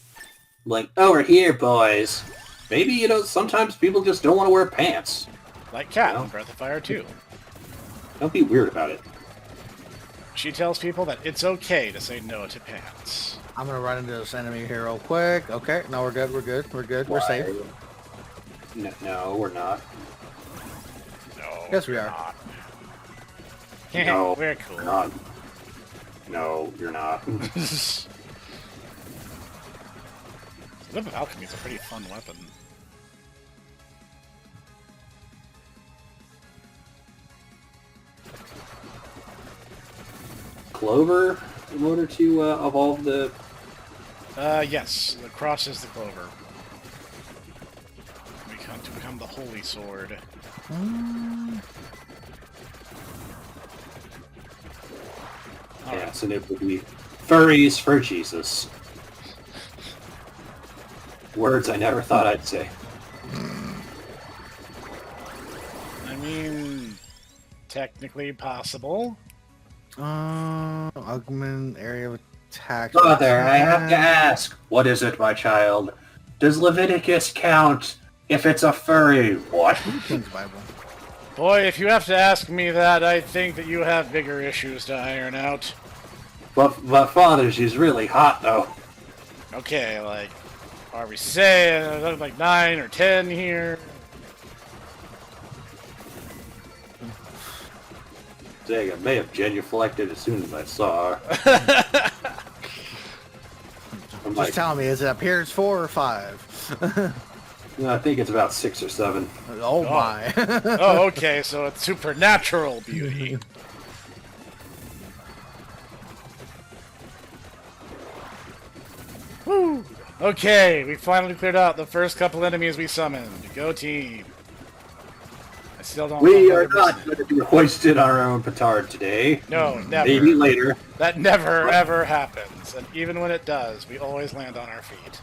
over here, boys. Maybe, sometimes people just don't want to wear pants. Like Kat in Breath of Fire 2. Don't be weird about it. She tells people that it's okay to say no to pants. I'm gonna run into this enemy here real quick. Okay, no, we're good, we're safe. No, we're not. No. Yes, we are. Not. No, we're cool. We're not. No, you're not. Whip of Alchemy is a pretty fun weapon. Clover in order to evolve the... Yes. The cross is the clover. To become the holy sword. Yes, and it would be furries for Jesus. Words I never thought I'd say. I mean, technically possible. Augment area of attack. Father, I have to ask, what is it, my child? Does Leviticus count if it's a furry? What? King's Bible. Boy, if you have to ask me that, I think that you have bigger issues to iron out. But Father, she's really hot, though. Okay, like, are we saying like 9 or 10 here? Dang, I may have genuflected as soon as I saw her. Just tell me, is it appearance 4 or 5? No, I think it's about 6 or 7. Oh my. Oh, okay, so it's supernatural beauty. Woo! Okay, we finally cleared out the first couple enemies we summoned. Go team. I still don't We know are not going to be hoisted on our own petard today. No, never. Maybe later. That never, ever happens. And even when it does, we always land on our feet.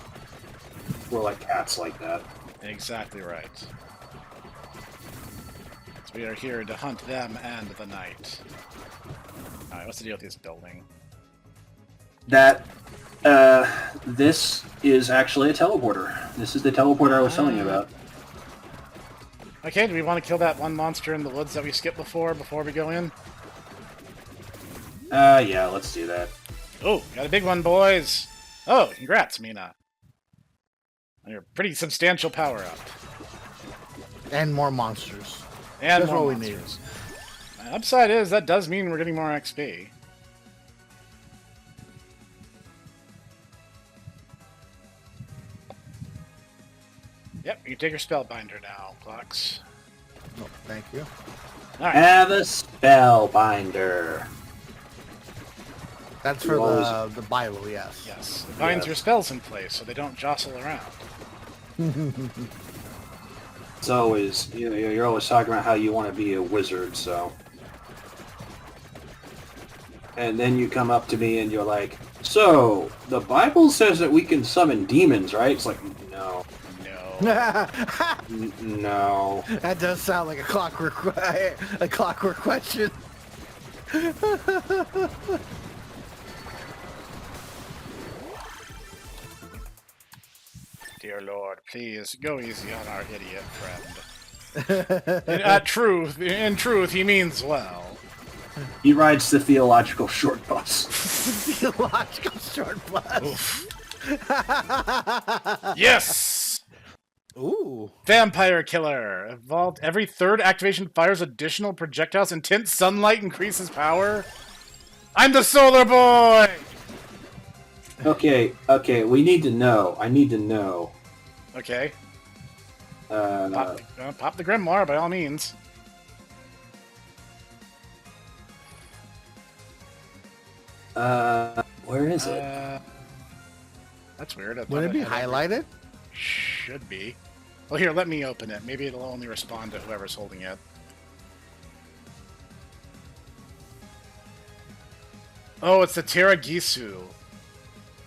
We're like cats like that. Exactly right. So we are here to hunt them and the night. Alright, what's the deal with this building? That, this is actually a teleporter. This is the teleporter I was telling you about. Okay, do we want to kill that one monster in the woods that we skipped before we go in? Yeah, let's do that. Oh, got a big one, boys! Oh, congrats, Mina. You're a pretty substantial power-up. And more monsters. And That's more what monsters. The upside is, that does mean we're getting more XP. Yep, you can take your Spellbinder now, Clocks. Oh, thank you. Alright. Have a spellbinder. That's for the Bible, yes. Yes. It binds your spells in place so they don't jostle around. It's always, you're always talking about how you want to be a wizard, so. And then you come up to me and you're like, so, the Bible says that we can summon demons, right? It's like, no. No. That does sound like a clockwork question. Dear Lord, please go easy on our idiot friend. In truth, he means well. He rides the theological short bus. Theological short bus. Yes! Ooh. Vampire Killer. Evolved. Every third activation fires additional projectiles. Intense sunlight increases power. I'm the solar boy! Okay, we need to know. I need to know. Okay. Pop the Grimoire, by all means. Where is it? That's weird. Would it be highlighted? Should be. Well, here, let me open it. Maybe it'll only respond to whoever's holding it. Oh, it's the Teragisu.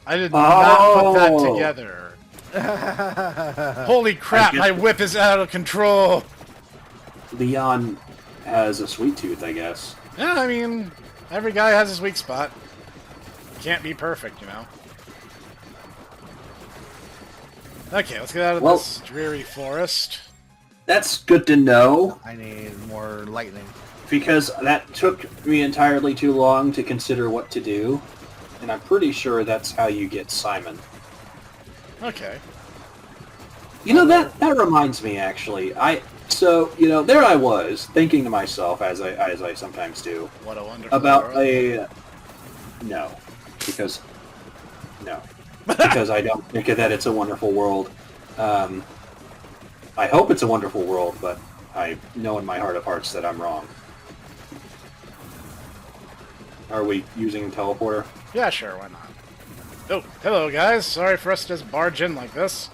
I did not put that together. Holy crap, my whip is out of control! Leon has a sweet tooth, I guess. Yeah, I mean, every guy has his weak spot. Can't be perfect, you know. Okay, let's get out of this dreary forest. That's good to know. I need more lightning. Because that took me entirely too long to consider what to do. And I'm pretty sure that's how you get Simon. Okay. You know, that reminds me, actually. So, you know, there I was, thinking to myself, as I sometimes do, What a wonderful about world. No. Because I don't think that it's a wonderful world. I hope it's a wonderful world, but I know in my heart of hearts that I'm wrong. Are we using a teleporter? Yeah, sure, why not? Oh, hello, guys. Sorry for us to just barge in like this.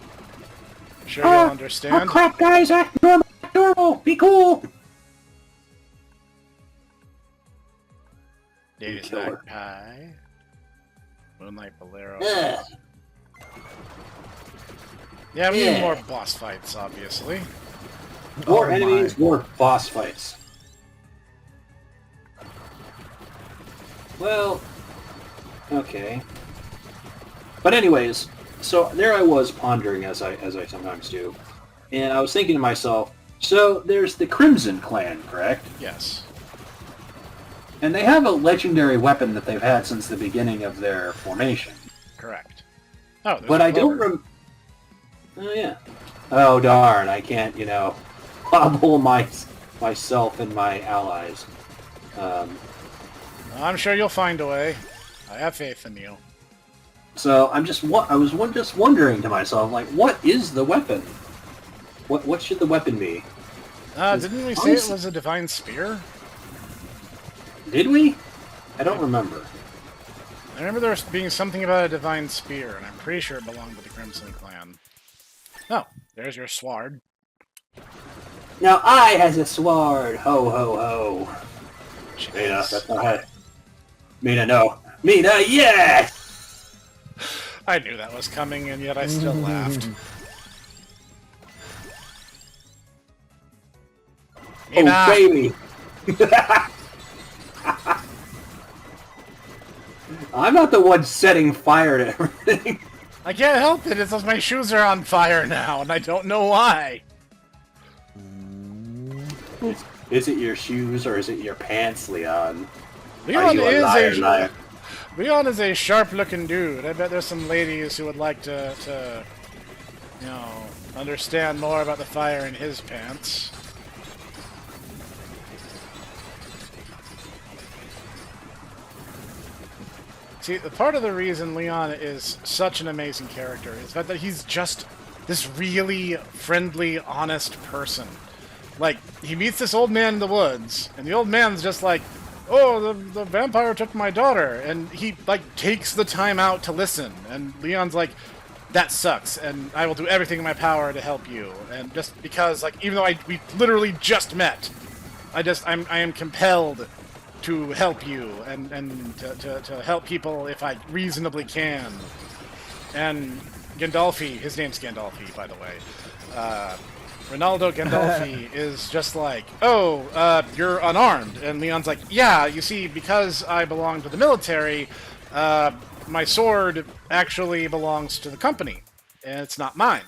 I'm sure you'll understand. Oh crap, guys! Act normal! Be cool! Data Killer. Stack Pie. Moonlight Bolero. Ugh. Yeah, we need Yeah. more boss fights, obviously. More Oh enemies, my. more boss fights. Well, okay. But anyways, so there I was pondering as I sometimes do, and I was thinking to myself, so there's the Crimson Clan, correct? Yes. And they have a legendary weapon that they've had since the beginning of their formation. Correct. Oh, there's But a I don't clover. Oh yeah. Oh darn, I can't, you know, hobble myself and my allies. I'm sure you'll find a way. I have faith in you. So I was just wondering to myself, like, what is the weapon? What should the weapon be? Didn't we say it was a divine spear? Did we? I don't remember. I remember there being something about a divine spear, and I'm pretty sure it belonged to the Crimson Clan. Oh, there's your sword. Now I has a sword. Ho ho ho. Mina, Jeez. that's not how. Mina, no. Mina, yes. I knew that was coming, and yet I still laughed. Mina! Oh baby. I'm not the one setting fire to everything. I can't help it, it's just my shoes are on fire now, and I don't know why. Is it your shoes or is it your pants, Leon? Leon Are you a liar? Leon is a sharp-looking dude. I bet there's some ladies who would like to, you know, understand more about the fire in his pants. See, the part of the reason Leon is such an amazing character is that he's just this really friendly, honest person. Like, he meets this old man in the woods, and the old man's just like, oh, the vampire took my daughter, and he, like, takes the time out to listen, and Leon's like, that sucks, and I will do everything in my power to help you, and just because, like, even though we literally just met, I am compelled to help you, and to help people if I reasonably can. And Gandalfi, his name's Gandalfi, by the way, Ronaldo Gandalfi is just like, oh, you're unarmed. And Leon's like, yeah, you see, because I belong to the military, my sword actually belongs to the company, and it's not mine.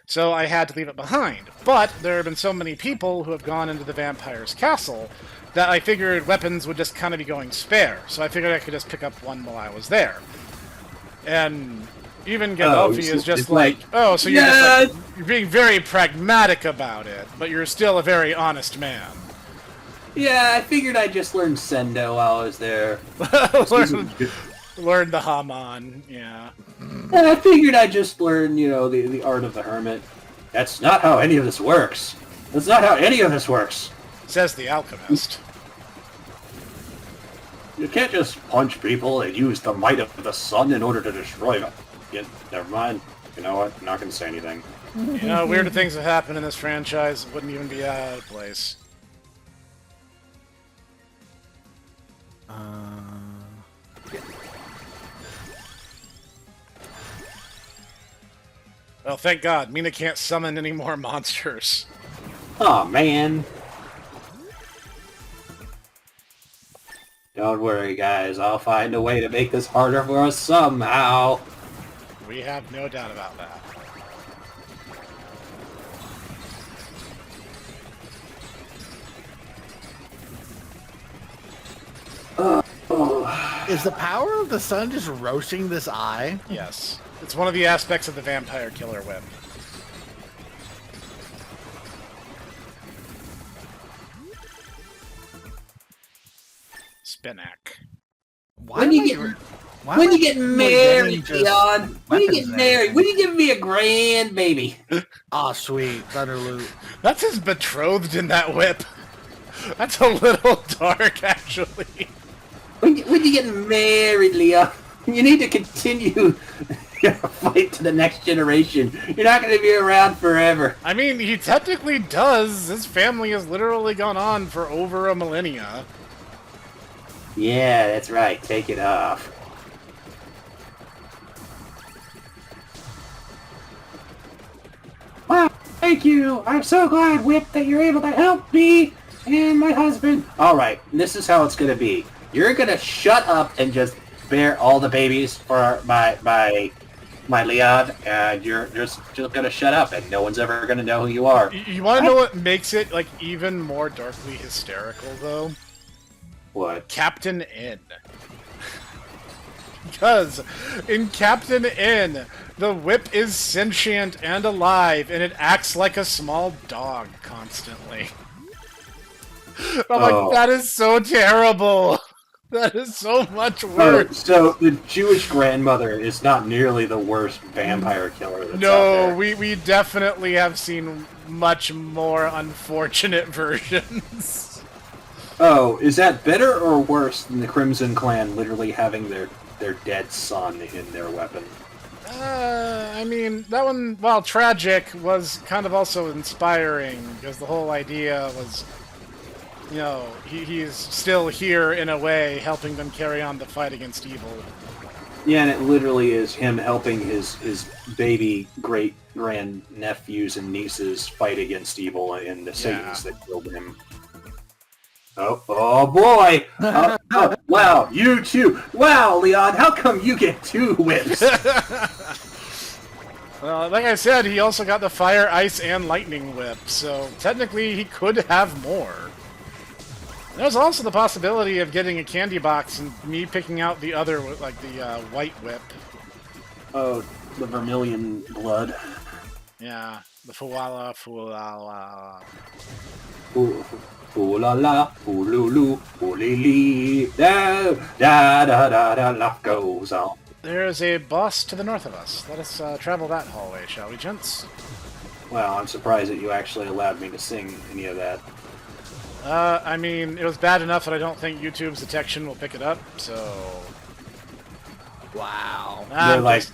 So I had to leave it behind. But there have been so many people who have gone into the vampire's castle that I figured weapons would just kind of be going spare. So I figured I could just pick up one while I was there. And Even Gandalfi is just like, oh, so you're being very pragmatic about it, but you're still a very honest man. Yeah, I figured I'd just learn Sendo while I was there. Learn the Haman, yeah. And I figured I'd just learn, the art of the hermit. That's not how any of this works. That's not how any of this works. Says the alchemist. You can't just punch people and use the might of the sun in order to destroy them. Yeah, never mind. You know what? I'm not going to say anything. Weirder things have happened in this franchise. Wouldn't even be out of place. Well, thank God. Mina can't summon any more monsters. Oh man. Don't worry, guys. I'll find a way to make this harder for us somehow. We have no doubt about that. Is the power of the sun just roasting this eye? Yes. It's one of the aspects of the vampire killer whip. Spinac. When you get married, Leon? When you get married? When you give me a grandbaby? Ah, sweet. Thunderloop. That's his betrothed in that whip. That's a little dark, actually. When you get married, Leon, you need to continue your fight to the next generation. You're not going to be around forever. I mean, he technically does. His family has literally gone on for over a millennia. Yeah, that's right. Take it off. Wow, thank you. I'm so glad, Whip, that you're able to help me and my husband. All right, this is how it's going to be. You're going to shut up and just bear all the babies for my Leon, and you're just going to shut up, and no one's ever going to know who you are. You want to know what makes it like even more darkly hysterical, though? What? Captain N. Because in Captain N, the whip is sentient and alive, and it acts like a small dog constantly. I'm like, that is so terrible. That is so much worse. So the Jewish grandmother is not nearly the worst vampire killer that's out there. we definitely have seen much more unfortunate versions. Oh, is that better or worse than the Crimson Clan literally having their dead son in their weapon? I mean, that one, while tragic, was kind of also inspiring, because the whole idea was, he's still here in a way, helping them carry on the fight against evil. Yeah, and it literally is him helping his baby great-grand-nephews and nieces fight against evil and the Satans that killed him. Oh boy! Wow, you too! Wow, Leon, how come you get 2 whips? Well, like I said, he also got the fire, ice, and lightning whip, so technically he could have more. There's also the possibility of getting a candy box and me picking out the other, like the white whip. Oh, the vermilion blood. Yeah, the Fuwala. Ooh la la, ooh lulu, ooh lee lee, da da da da da, life goes on. There is a boss to the north of us. Let us travel that hallway, shall we, gents? Well, I'm surprised that you actually allowed me to sing any of that. I mean, it was bad enough that I don't think YouTube's detection will pick it up, so... Wow. They're like,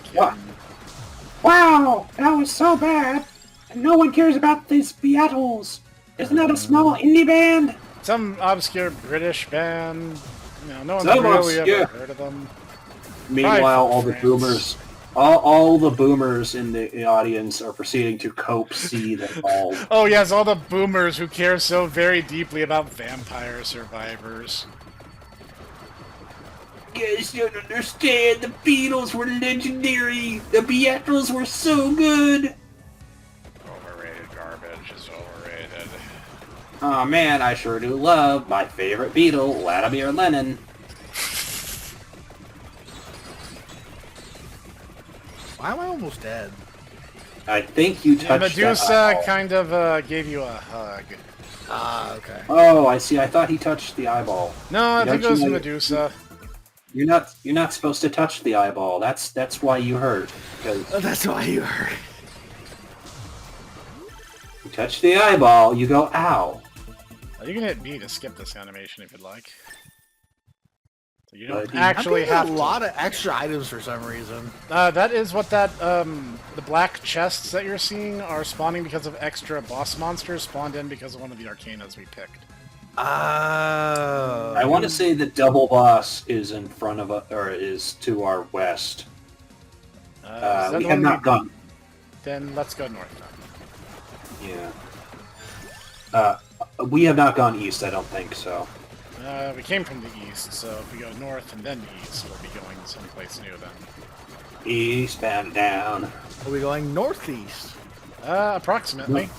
wow, that was so bad, and no one cares about these Beatles. Isn't that a small indie band? Some obscure British band. No one's really ever heard of them. Meanwhile, all the boomers, all the boomers in the audience are proceeding to cope, seethe, and bald. Oh yes, all the boomers who care so very deeply about vampire survivors. You guys don't understand. The Beatles were legendary. The Beatles were so good. Overrated garbage is overrated. Oh man, I sure do love my favorite Beatle, Vladimir Lenin. Why am I almost dead? I think you touched Medusa that kind of gave you a hug. Ah, okay. Oh, I see. I thought he touched the eyeball. No, I think it was know- Medusa. You're not supposed to touch the eyeball. That's why you hurt. Because That's why you hurt. you touch the eyeball, you go ow. You can hit B to skip this animation if you'd like. So you don't But actually have a to. lot of extra items for some reason. That is what that the black chests that you're seeing are spawning because of extra boss monsters spawned in because of one of the arcanas we picked. Oh. I want to say the double boss is in front of us, or is to our west. Is that We the have one not gone. Then let's go north then. Yeah. We have not gone east. I don't think so. We came from the east, so if we go north and then east, we'll be going someplace new then. Eastbound down. Are we going northeast? Approximately.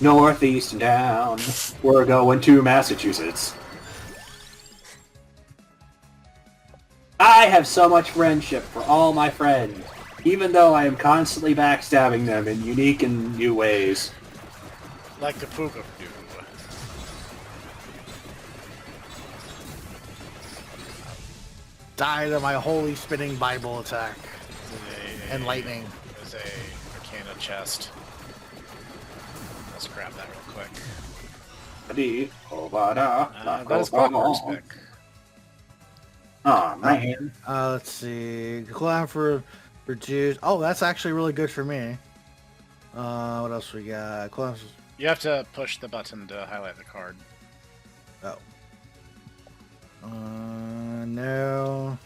Northeast and down. We're going to Massachusetts. I have so much friendship for all my friends, even though I am constantly backstabbing them in unique and new ways. Like the Puga do. Die to my holy spinning Bible attack. And lightning. There's a arcana chest. Let's grab that real quick. That is Popcorn's pick. Aw, man. Let's see. Collab for Jews. Oh, that's actually really good for me. What else we got? Collabs. You have to push the button to highlight the card. Oh. No.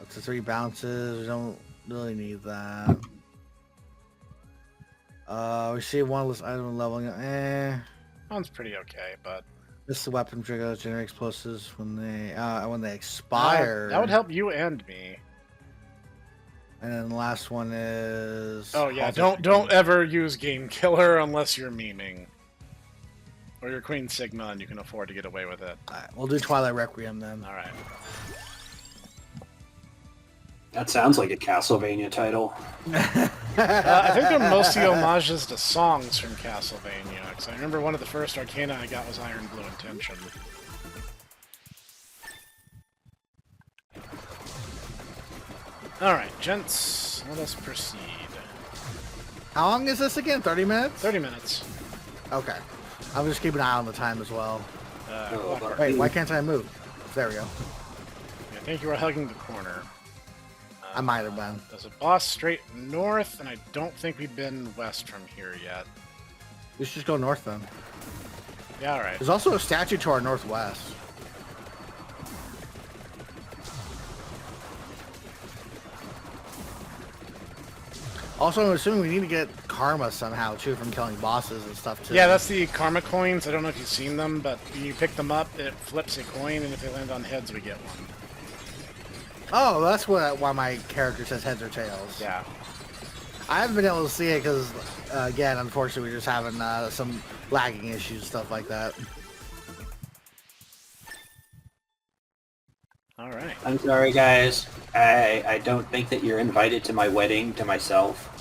Up to 3 bounces. We don't really need that. We see one list item leveling up. One's pretty okay, but This is the weapon trigger that generates explosives when they expire. that would help you and me. And then the last one is. Oh yeah, don't ever use Game Killer unless you're memeing. Or you're Queen Sigma and you can afford to get away with it. Alright, we'll do Twilight Requiem then. Alright. That sounds like a Castlevania title. I think they're mostly homages to songs from Castlevania. Because I remember one of the first Arcana I got was Iron Blue Intention. Alright, gents, let us proceed. How long is this again? 30 minutes? 30 minutes. Okay. I'll just keep an eye on the time as well. Clockwork. Wait, why can't I move? There we go. I think you were hugging the corner. I might have been. There's a boss straight north, and I don't think we've been west from here yet. We should just go north then. Yeah, alright. There's also a statue to our northwest. Also, I'm assuming we need to get karma somehow, too, from killing bosses and stuff, too. Yeah, that's the karma coins. I don't know if you've seen them, but when you pick them up, it flips a coin, and if they land on heads, we get one. Oh, that's why my character says heads or tails. Yeah. I haven't been able to see it because, again, unfortunately, we're just having some lagging issues, stuff like that. Alright. I'm sorry, guys. I don't think that you're invited to my wedding to myself.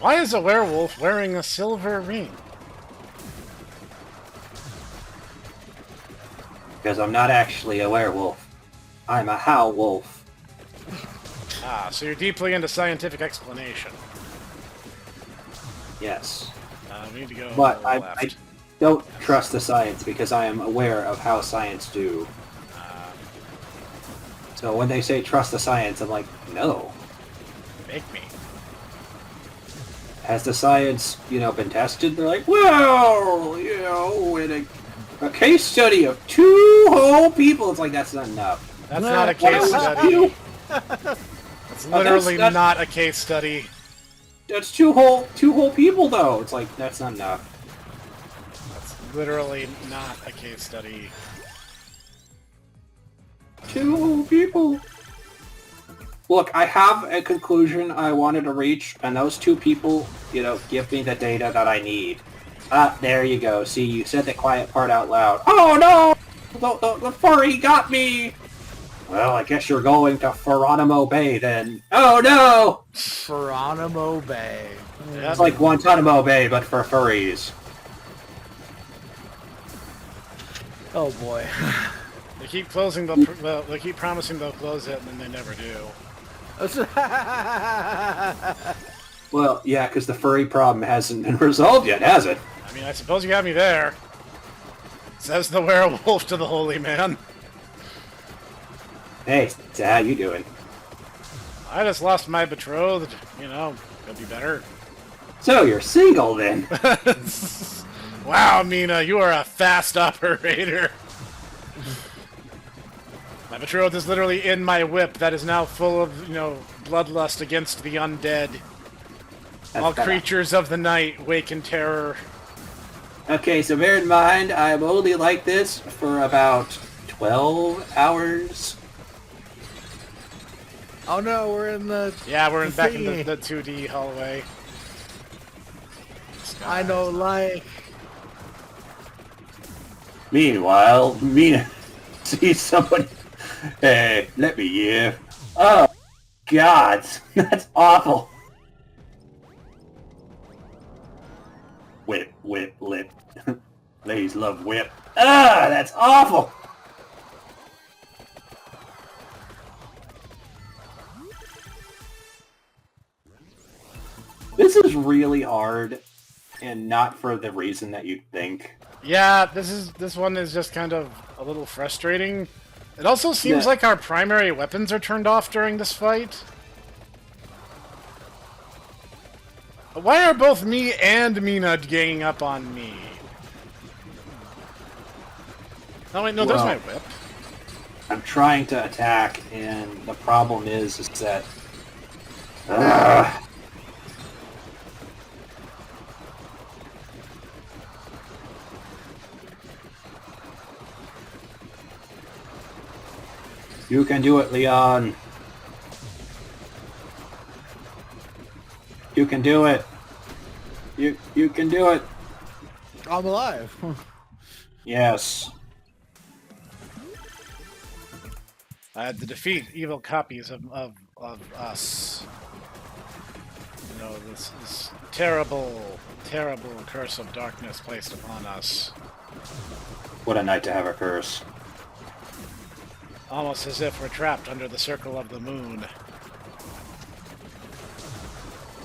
Why is a werewolf wearing a silver ring? Because I'm not actually a werewolf. I'm a howl wolf. Ah, so you're deeply into scientific explanation. Yes. We need to go But I left. don't trust the science because I am aware of how science do. So when they say trust the science, I'm like, no. Make me. Has the science, been tested? They're like, well, in a case study of 2 whole people, it's like, that's not enough. That's not a case study. That's literally that's- not a case study. That's 2 whole people, though. It's like, that's not enough. That's literally not a case study. 2 whole people. Look, I have a conclusion I wanted to reach, and those 2 people, give me the data that I need. There you go. See, you said the quiet part out loud. Oh no! The furry got me! Well, I guess you're going to Geronimo Bay then. Oh no! Geronimo Bay. It's like Guantanamo Bay, but for furries. Oh boy. They keep closing they keep promising they'll close it, and then they never do. Well, yeah, because the furry problem hasn't been resolved yet, has it? I mean, I suppose you got me there. Says the werewolf to the holy man. Hey, so how you doing? I just lost my betrothed. You know, could be better. So you're single then? Wow, Mina, you are a fast operator. My betrothed is literally in my whip that is now full of, you know, bloodlust against the undead. All creatures of the night wake in terror. Okay, so bear in mind, I'm only like this for about 12 hours. Oh no, we're in the... Yeah, we're back in the 2D hallway. I know, like... Meanwhile, Mina sees somebody... Hey, let me in. Oh, God, that's awful. Whip, whip, lip. Ladies love whip. Ah, that's awful. This is really hard, and not for the reason that you'd think. Yeah, this one is just kind of a little frustrating. It also seems like our primary weapons are turned off during this fight. Why are both me and Mina ganging up on me? Oh wait, no, there's my whip. I'm trying to attack, and the problem is that... You can do it, Leon. You can do it. You can do it. I'm alive. Yes. I had to defeat evil copies of us. You know, this terrible, terrible curse of darkness placed upon us. What a night to have a curse. Almost as if we're trapped under the circle of the moon.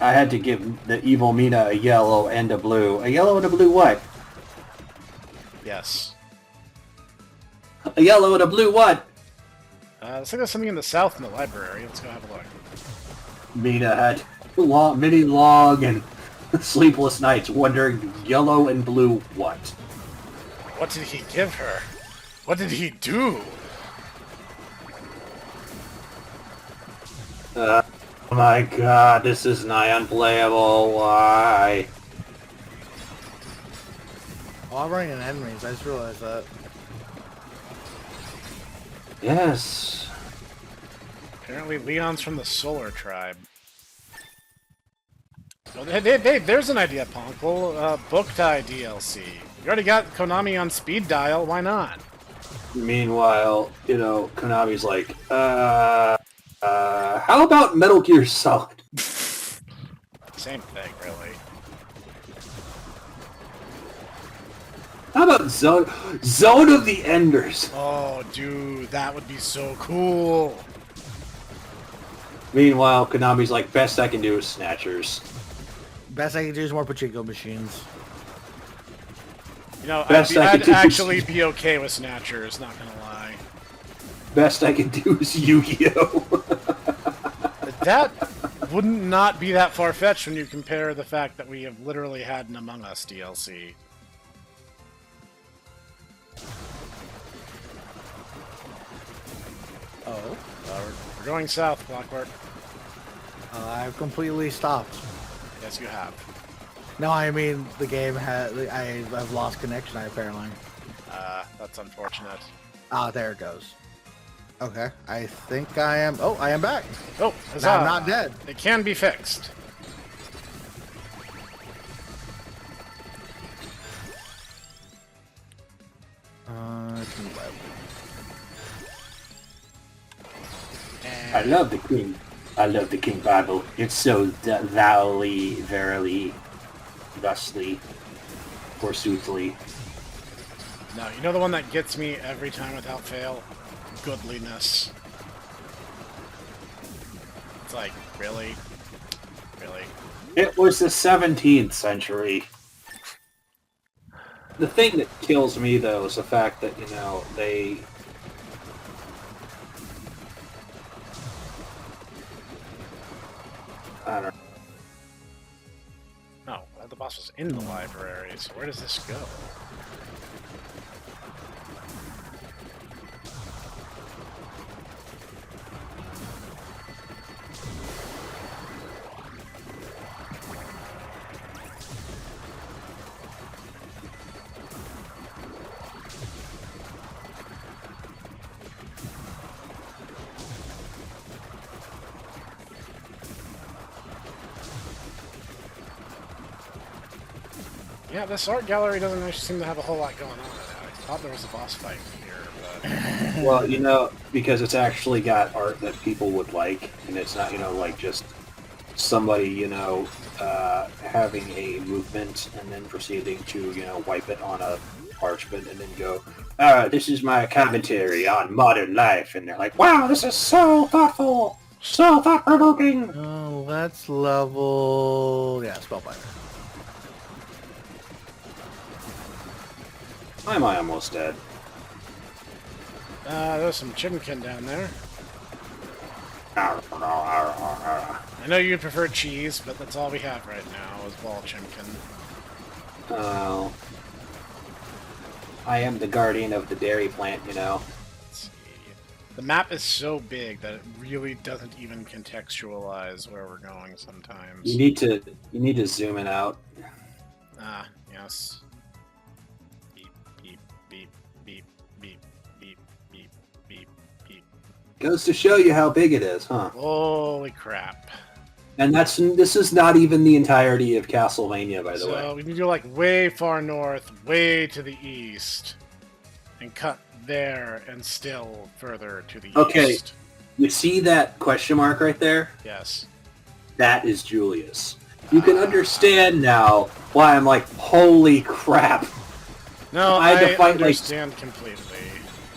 I had to give the evil Mina a yellow and a blue. A yellow and a blue what? Yes. A yellow and a blue what? Looks like there's something in the south in the library. Let's go have a look. Mina had many long and sleepless nights wondering yellow and blue what? What did he give her? What did he do? Oh my god, this is nigh unplayable. Why? Oh, I'm running into enemies. I just realized that. Yes. Apparently Leon's from the Solar Tribe. Oh, hey, there's an idea, Ponkle. Book tie DLC. You already got Konami on speed dial, why not? Meanwhile, you know, Konami's like, how about Metal Gear Solid? Same thing, really. How about Zone of the Enders? Oh, dude, that would be so cool. Meanwhile, Konami's like, best I can do is Snatchers. Best I can do is more Pachinko machines. You know, Best I'd actually be okay with Snatchers, not gonna lie. Best I can do is Yu-Gi-Oh! That wouldn't not be that far-fetched when you compare the fact that we have literally had an Among Us DLC. Oh? We're going south, Clockwork. I've completely stopped. Yes, you have. No, I mean, the game has... I've lost connection, apparently. That's unfortunate. Ah, there it goes. Okay, I think I am... Oh, I am back! Oh, huzzah. I'm not dead. It can be fixed. I love the king. I love the King Bible. It's so thouly, verily, thusly, forsoothly. No, you know the one that gets me every time without fail? Goodliness. It's like, really? Really? It was the 17th century. The thing that kills me, though, is the fact that, you know, they... I don't know. Oh, the boss was in the library, so where does this go? Yeah, this art gallery doesn't actually seem to have a whole lot going on in it. I thought there was a boss fight here, but... Well, you know, because it's actually got art that people would like, and it's not, you know, like just somebody, you know, having a movement and then proceeding to, you know, wipe it on a parchment and then go, this is my commentary on modern life, and they're like, wow, this is so thoughtful, so thought-provoking. Oh, let's level... Yeah, Spellbinder. Why am I almost dead? There's some chimkin down there. I I know you prefer cheese, but that's all we have right now is ball chimkin. Oh. I am the guardian of the dairy plant, you know. Let's see. The map is so big that it really doesn't even contextualize where we're going sometimes. You need to zoom it out. Ah, yes. Beep, beep, beep, beep, beep, beep, beep, beep, beep. Goes to show you how big it is, huh? Holy crap. And this is not even the entirety of Castlevania, by the way. So we need to go like way far north, way to the east, and cut there and still further to the east. You see that question mark right there? Yes. That is Julius. You can understand now why I'm like, holy crap. No, I had to fight understand completely.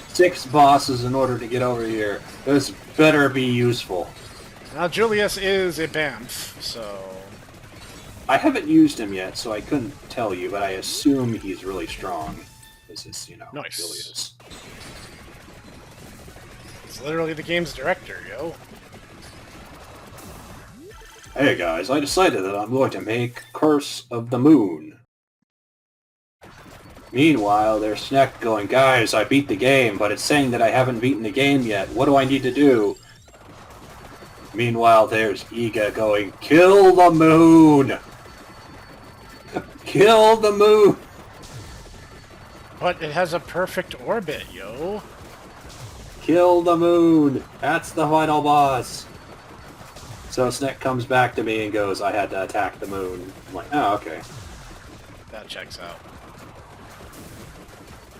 6 bosses in order to get over here. This better be useful. Now, Julius is a Banff, so... I haven't used him yet, so I couldn't tell you, but I assume he's really strong. This is, you know, Nice. Julius. It's literally the game's director, yo. Hey guys, I decided that I'm going to make Curse of the Moon. Meanwhile, there's Snek going, guys, I beat the game, but it's saying that I haven't beaten the game yet. What do I need to do? Meanwhile, there's Iga going, kill the moon! Kill the moon! But it has a perfect orbit, yo. Kill the moon! That's the final boss! So Snek comes back to me and goes, I had to attack the moon. I'm like, oh, okay. That checks out.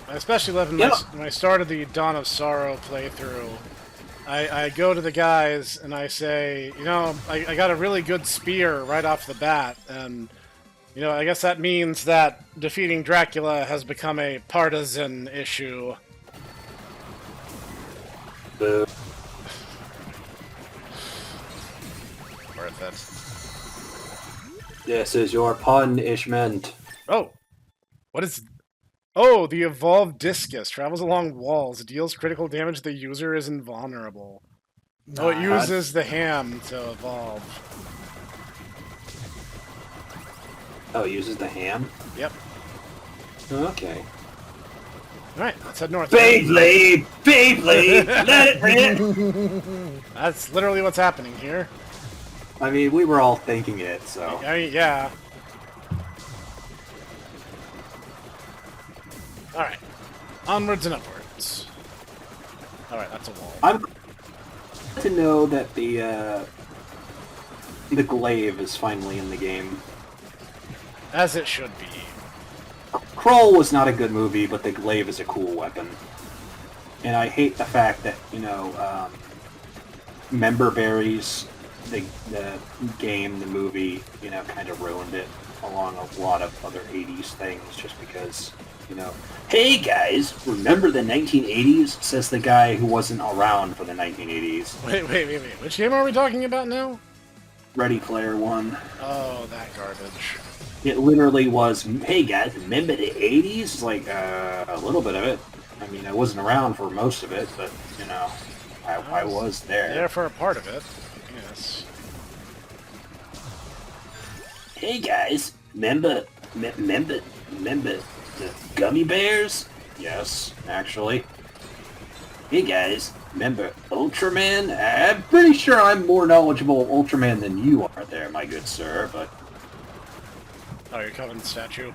I especially love Yeah. when I started the Dawn of Sorrow playthrough. I go to the guys and I say, you know, I got a really good spear right off the bat, and, you know, I guess that means that defeating Dracula has become a partisan issue. Boo. Worth it. This is your punishment. Oh! What is... Oh, the evolved discus travels along walls, deals critical damage to the user, is invulnerable. Oh, it uses the ham to evolve. Oh, it uses the ham? Yep. Okay. Alright, let's head north. Beyblade! Beyblade! Let it rip! That's literally what's happening here. I mean, we were all thinking it, so... I mean, yeah. Alright. Onwards and upwards. Alright, that's a wall. I'm glad to know that the glaive is finally in the game. As it should be. Kroll was not a good movie, but the glaive is a cool weapon. And I hate the fact that, you know, member berries, the game, the movie, kind of ruined it, along a lot of other 80s things, just because, hey guys, remember the 1980s? Says the guy who wasn't around for the 1980s. Wait. Which game are we talking about now? Ready Player One. Oh, that garbage. It literally was, hey guys, remember the 80s? Like, a little bit of it. I mean, I wasn't around for most of it, but, I was there. There for a part of it, yes. Hey guys, remember the gummy bears? Yes, actually. Hey guys, remember Ultraman? I'm pretty sure I'm more knowledgeable of Ultraman than you are there, my good sir, but... Oh, you're covering the statue?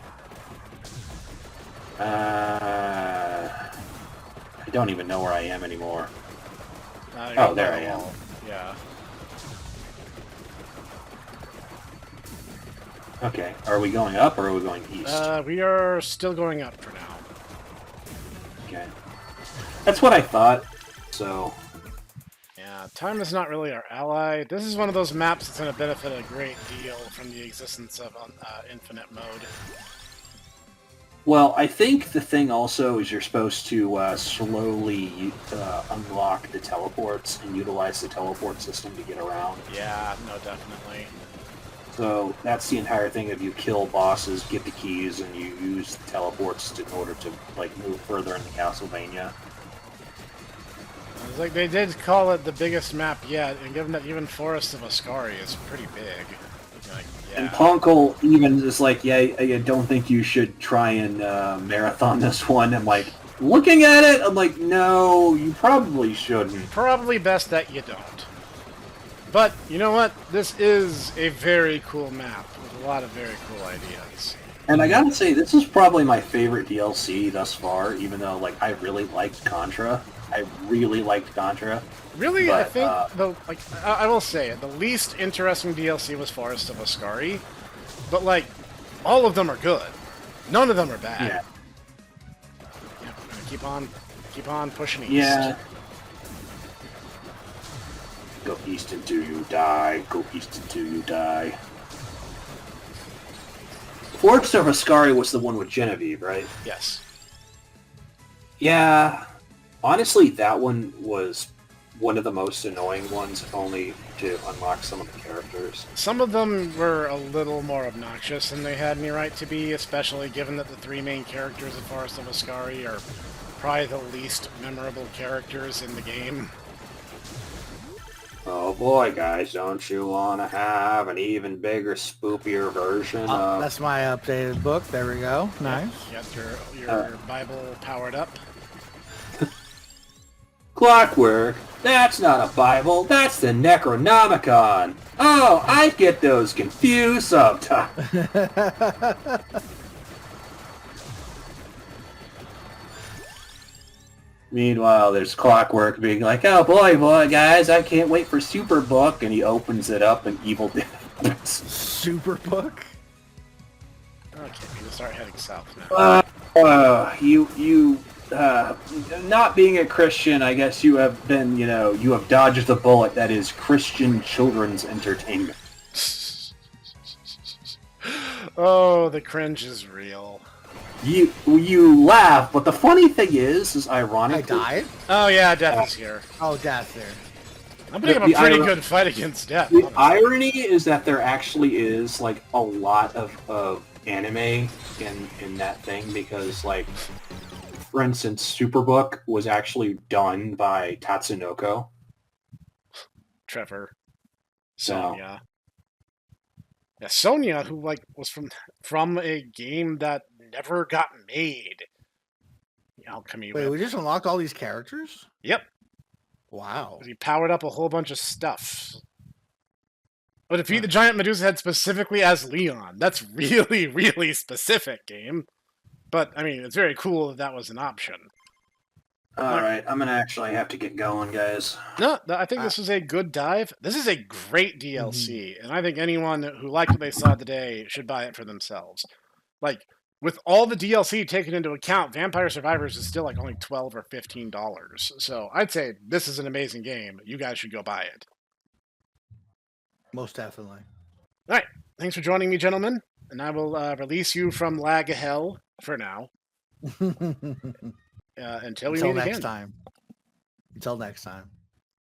I don't even know where I am anymore. Oh, there I am. Yeah. Okay, are we going up or are we going east? We are still going up for now. Okay. That's what I thought, so... Yeah, time is not really our ally. This is one of those maps that's going to benefit a great deal from the existence of infinite mode. Well, I think the thing also is you're supposed to slowly unlock the teleports and utilize the teleport system to get around. Yeah, no, definitely. So that's the entire thing of you kill bosses, get the keys, and you use the teleports in order to move further into Castlevania. It's like they did call it the biggest map yet, and given that even Forest of Ascari is pretty big. Like, yeah. And Ponkel even is like, yeah, I don't think you should try and marathon this one. I'm like, looking at it, I'm like, no, you probably shouldn't. Probably best that you don't. But, you know what? This is a very cool map with a lot of very cool ideas. And I gotta say, this is probably my favorite DLC thus far, even though, I really liked Contra. I really liked Contra. Really, but, I think, I will say it, the least interesting DLC was Forest of Ascari. But, all of them are good. None of them are bad. Yeah. Yeah, we're gonna keep on pushing east. Yeah. Go east until you die. Go east until you die. Forest of Ascari was the one with Genevieve, right? Yes. Yeah. Honestly, that one was one of the most annoying ones, if only to unlock some of the characters. Some of them were a little more obnoxious than they had any right to be, especially given that the three main characters of Forest of Ascari are probably the least memorable characters in the game. Oh boy, guys, don't you want to have an even bigger, spoopier version of... That's my updated book. There we go. Nice. You got your Bible powered up. Clockwork? That's not a Bible, that's the Necronomicon! Oh, I get those confused sometimes. Meanwhile, there's Clockwork being like, oh boy, guys, I can't wait for Superbook, and he opens it up and Evil Dead happens. Superbook? Okay, we can start heading south now. Not being a Christian, I guess you have been, you have dodged the bullet that is Christian children's entertainment. Oh, the cringe is real. You laugh, but the funny thing is ironically... I died? Oh yeah, Death is here. Oh, Death's there. I'm putting up a pretty good fight against Death. The honestly. irony is that there actually is, a lot of anime in that thing, because, for instance, Superbook was actually done by Tatsunoko. Trevor. So... Sonya. Yeah, Sonya, who was from a game that never got made. Alchemy. Wait, we just unlocked all these characters? Yep. Wow. He powered up a whole bunch of stuff. Oh, defeat the giant Medusa head specifically as Leon. That's really, really specific, game. But, I mean, it's very cool that was an option. Alright, I'm gonna actually have to get going, guys. No, I think this is a good dive. This is a great DLC, and I think anyone who liked what they saw today should buy it for themselves. with all the DLC taken into account, Vampire Survivors is still like only $12 or $15. So I'd say this is an amazing game. You guys should go buy it. Most definitely. All right. Thanks for joining me, gentlemen. And I will release you from lag hell for now. Until we meet next again. time. Until next time.